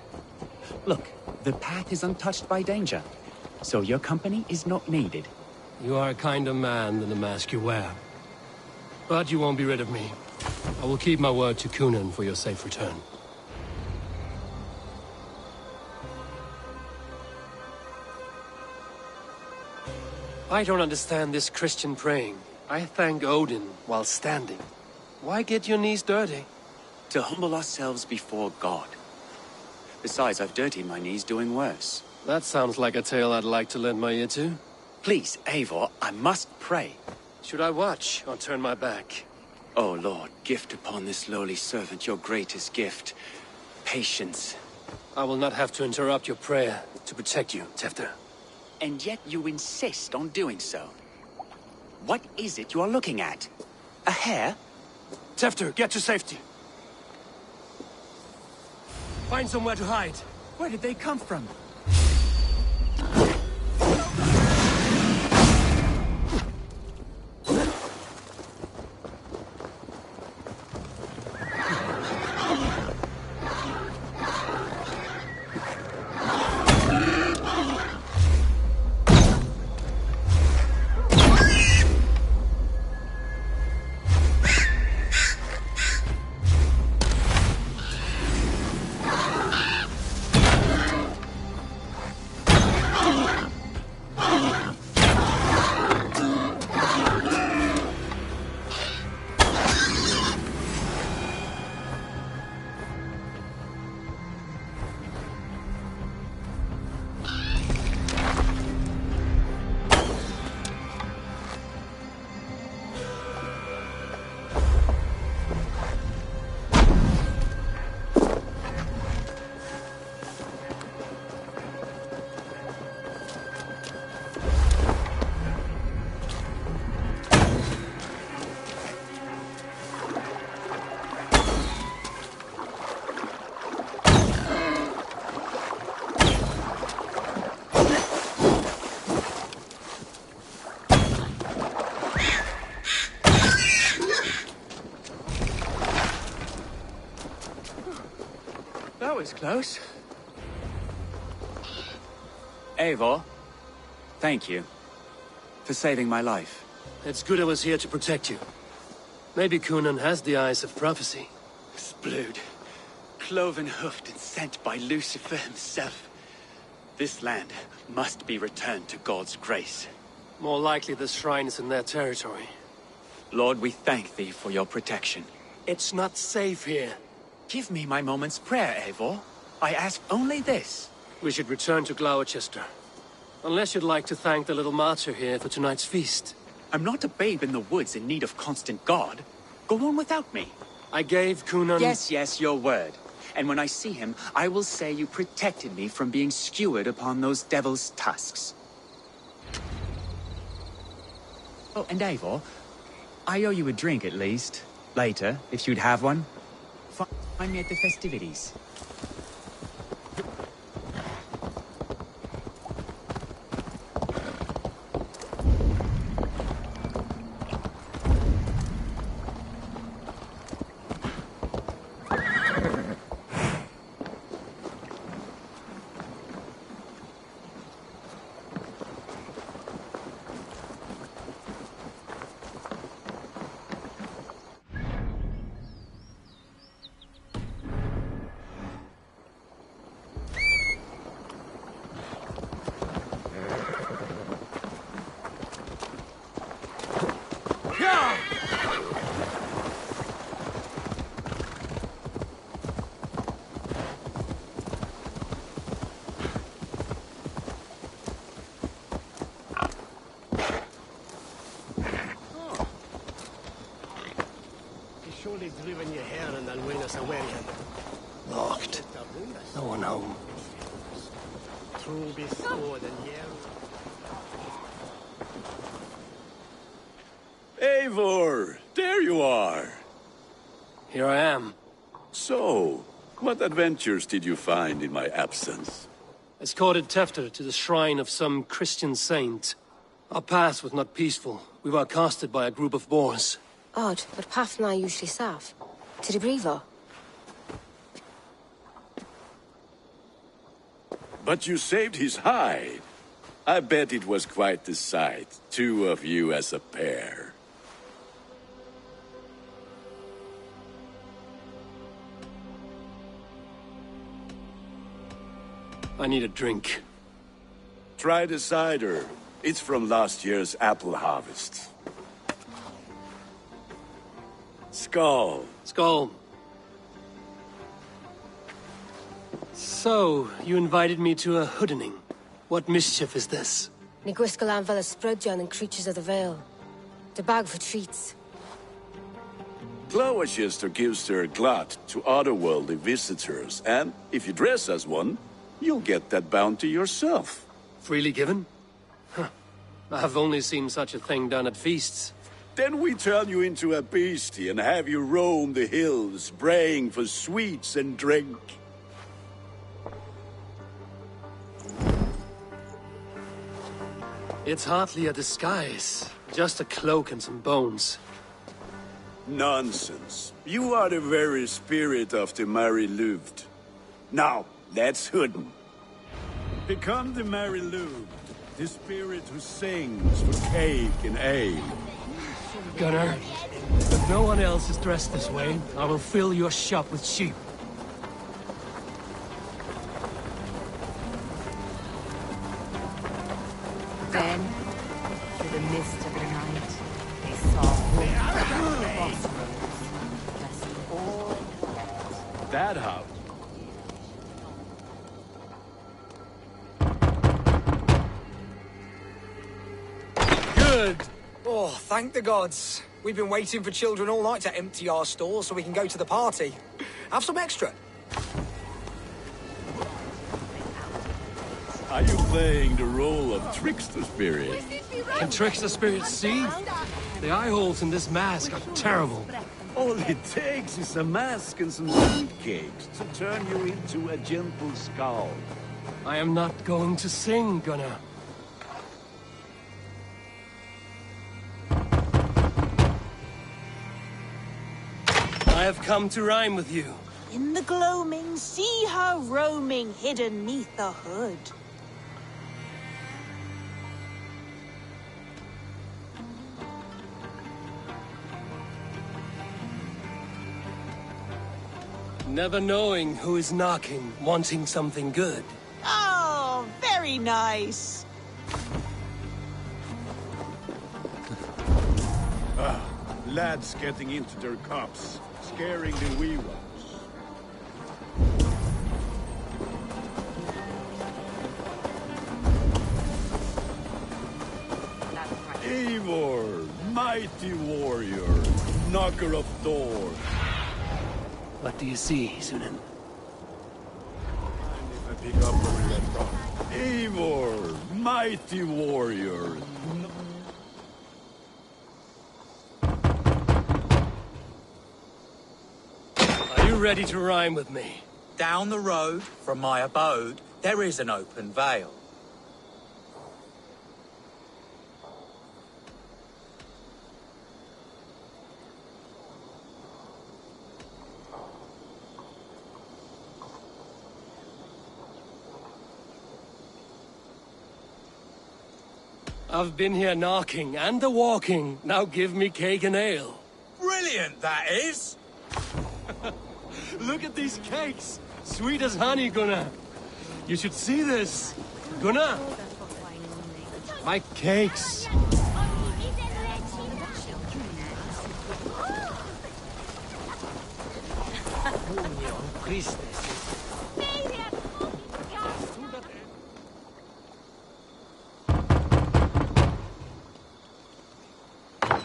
F: Look, the path is untouched by danger, so your company is not needed.
A: You are a kinder man than the mask you wear. But you won't be rid of me. I will keep my word to Kunan for your safe return. I don't understand this Christian praying. I thank Odin while standing. Why get your knees dirty?
F: To humble ourselves before God. Besides, I've dirtied my knees doing worse.
A: That sounds like a tale I'd like to lend my ear to.
F: Please, Eivor, I must pray.
A: Should I watch or turn my back?
F: Oh, Lord, gift upon this lowly servant your greatest gift. Patience.
A: I will not have to interrupt your prayer to protect you, Tefter.
F: And yet you insist on doing so. What is it you are looking at? A hare?
A: Tefter, get to safety. Find somewhere to hide.
F: Where did they come from?
A: That was close.
F: Eivor, thank you for saving my life.
A: It's good I was here to protect you. Maybe Kunan has the eyes of prophecy.
F: Splood, cloven-hoofed and sent by Lucifer himself. This land must be returned to God's grace.
A: More likely the shrine is in their territory.
F: Lord, we thank thee for your protection.
A: It's not safe here.
F: Give me my moment's prayer, Eivor. I ask only this.
A: We should return to Gloucester. Unless you'd like to thank the little martyr here for tonight's feast.
F: I'm not a babe in the woods in need of constant guard. Go on without me.
A: I gave Kunan...
F: Yes, your word. And when I see him, I will say you protected me from being skewered upon those devil's tusks. Oh, and Eivor, I owe you a drink at least. Later, if you'd have one. Find me at the festivities.
A: Locked. No one home.
Q: Eivor, there you are.
A: Here I am.
Q: So, what adventures did you find in my absence?
A: Escorted Tefter to the shrine of some Christian saint. Our path was not peaceful. We were accosted by a group of boars.
O: Odd, but path na usually safe. To the brievo.
Q: But you saved his hide. I bet it was quite the sight, two of you as a pair.
A: I need a drink.
Q: Try the cider. It's from last year's apple harvest. Skull.
A: Skull. So, you invited me to a hoodening. What mischief is this?
O: Ni gwisgalan fel ysbrydion and creatures of the Vale. The bag for treats.
Q: Gloucester gives their glut to otherworldly visitors, and if you dress as one, you'll get that bounty yourself.
A: Freely given? Huh. I've only seen such a thing done at feasts.
Q: Then we turn you into a beastie and have you roam the hills, braying for sweets and drink.
A: It's hardly a disguise. Just a cloak and some bones.
Q: Nonsense. You are the very spirit of the Mary Louved. Now, let's hoodin. Become the Mary Louved, the spirit who sings for cake and ale.
A: Gunnar, if no one else is dressed this way, I will fill your shop with sheep.
T: Then, through the mist of the night, they saw
Q: That how?
A: Good!
U: Oh, thank the gods. We've been waiting for children all night to empty our stores so we can go to the party. Have some extra.
Q: Are you playing the role of trickster spirit?
A: Can trickster spirits see? The eye holes in this mask are terrible.
Q: All it takes is a mask and some sweet cakes to turn you into a gentle skull.
A: I am not going to sing, Gunnar. I have come to rhyme with you.
V: In the gloaming, see her roaming, hidden neath the hood.
A: Never knowing who is knocking, wanting something good.
V: Oh, very nice.
Q: Lads getting into their cups, scaring the wee ones. Eivor, mighty warrior, knocker of doors.
A: What do you see, Sunan?
Q: If I pick up where we left off. Eivor, mighty warrior.
A: Are you ready to rhyme with me?
W: Down the road from my abode, there is an open vale.
A: I've been here knocking and a-walking. Now give me cake and ale.
W: Brilliant, that is!
A: Look at these cakes! Sweet as honey, Gunnar. You should see this. Gunnar! My cakes!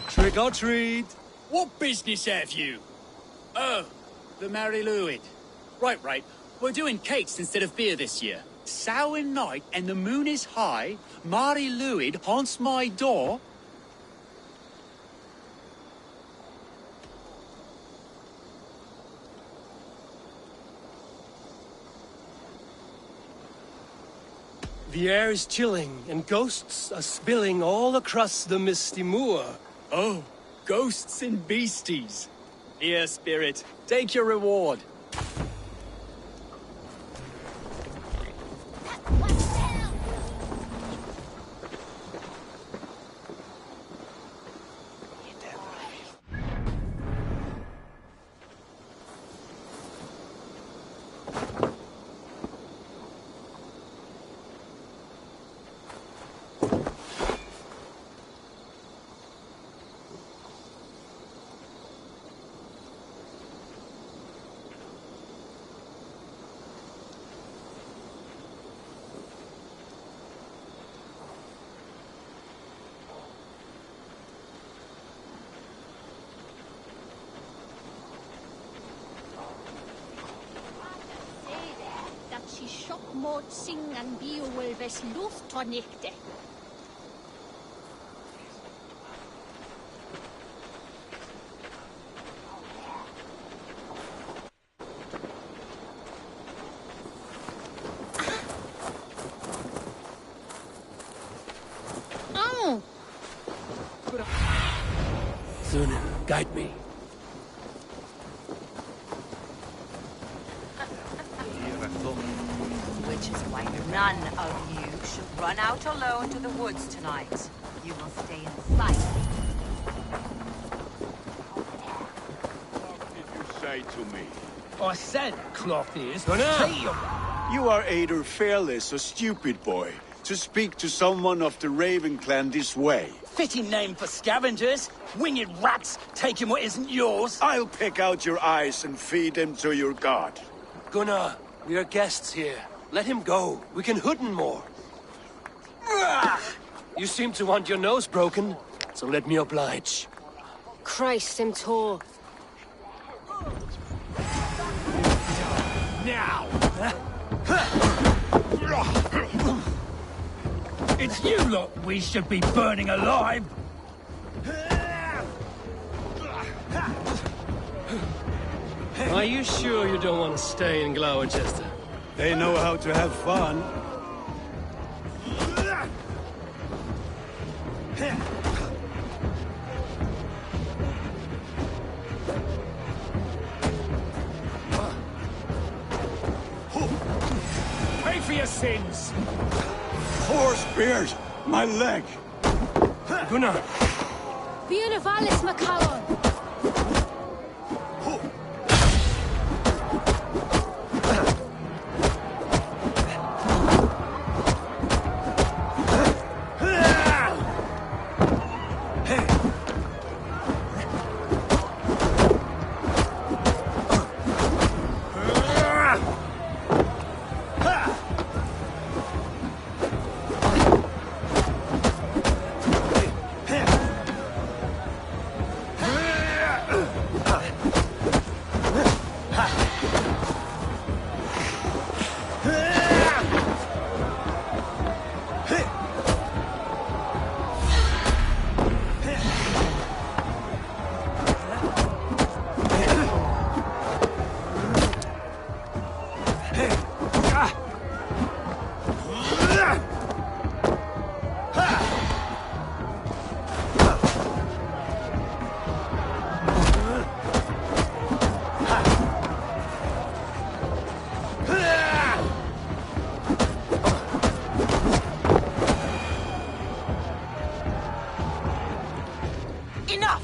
A: Trick or treat!
S: What business have you?
R: Oh, the Mary Lwyd. Right. We're doing cakes instead of beer this year. Samhain night and the moon is high. Mary Lwyd haunts my door.
A: The air is chilling, and ghosts are spilling all across the misty moor.
R: Oh, ghosts and beasties. Here, spirit, take your reward.
C: Dat she shock mod sing and bio will bes luft tornichte.
A: Sunan, guide me.
T: Which is why none of you should run out alone to the woods tonight. You will stay inside.
Q: What did you say to me?
G: I said, cloth ears.
Q: You are either fearless or stupid, boy, to speak to someone of the Raven clan this way.
S: Fitting name for scavengers. Winged rats taking what isn't yours.
Q: I'll pick out your eyes and feed them to your god.
A: Gunnar, we are guests here. Let him go. We can hood him more. You seem to want your nose broken, so let me oblige.
O: Christ, him tall.
G: Now! It's you lot we should be burning alive!
A: Are you sure you don't want to stay in Gloucester?
Q: They know how to have fun.
G: Pay for your sins!
Q: Horse beard! My leg!
A: Gunnar!
O: Bionavalis Macallon!
T: Enough!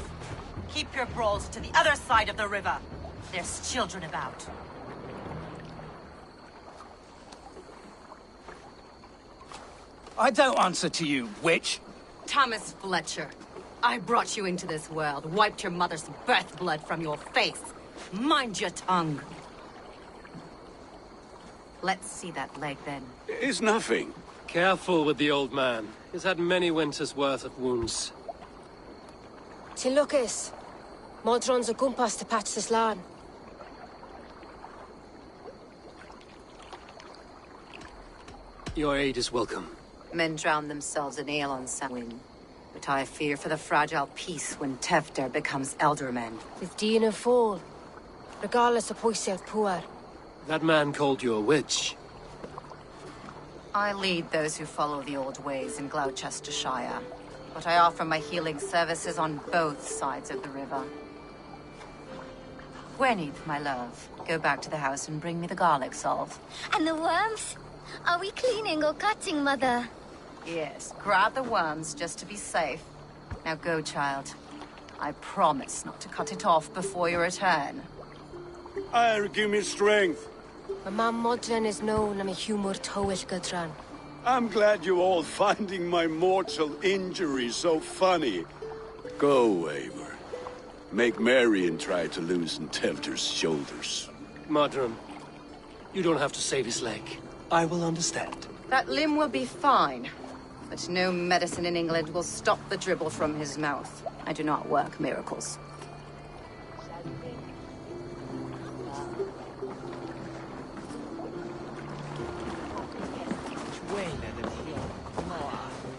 T: Keep your brawls to the other side of the river. There's children about.
S: I don't answer to you, witch.
T: Thomas Fletcher, I brought you into this world, wiped your mother's birth blood from your face. Mind your tongue. Let's see that leg, then.
Q: It's nothing.
A: Careful with the old man. He's had many winters' worth of wounds.
O: Till Lucas. Modron's a gumpas to patch this land.
A: Your aid is welcome.
T: Men drown themselves in ale on Samhain. But I fear for the fragile peace when Tefter becomes eldermen.
O: With Dina fall, regardless of pwysedd pŵer.
A: That man called you a witch.
T: I lead those who follow the old ways in Gloucestershire, but I offer my healing services on both sides of the river. Gwenny, my love, go back to the house and bring me the garlic salve.
D: And the worms? Are we cleaning or cutting, Mother?
T: Yes, grab the worms just to be safe. Now go, child. I promise not to cut it off before your return.
Q: Give me strength.
O: My mam modren is known am a humor tywyll gydran.
Q: I'm glad you're all finding my mortal injury so funny. Go, Eivor. Make Marion try to loosen Tefter's shoulders.
A: Modron, you don't have to save his leg. I will understand.
T: That limb will be fine, but no medicine in England will stop the dribble from his mouth. I do not work miracles.
U: Quella del fiore, no,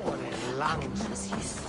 U: ora è l'angelo.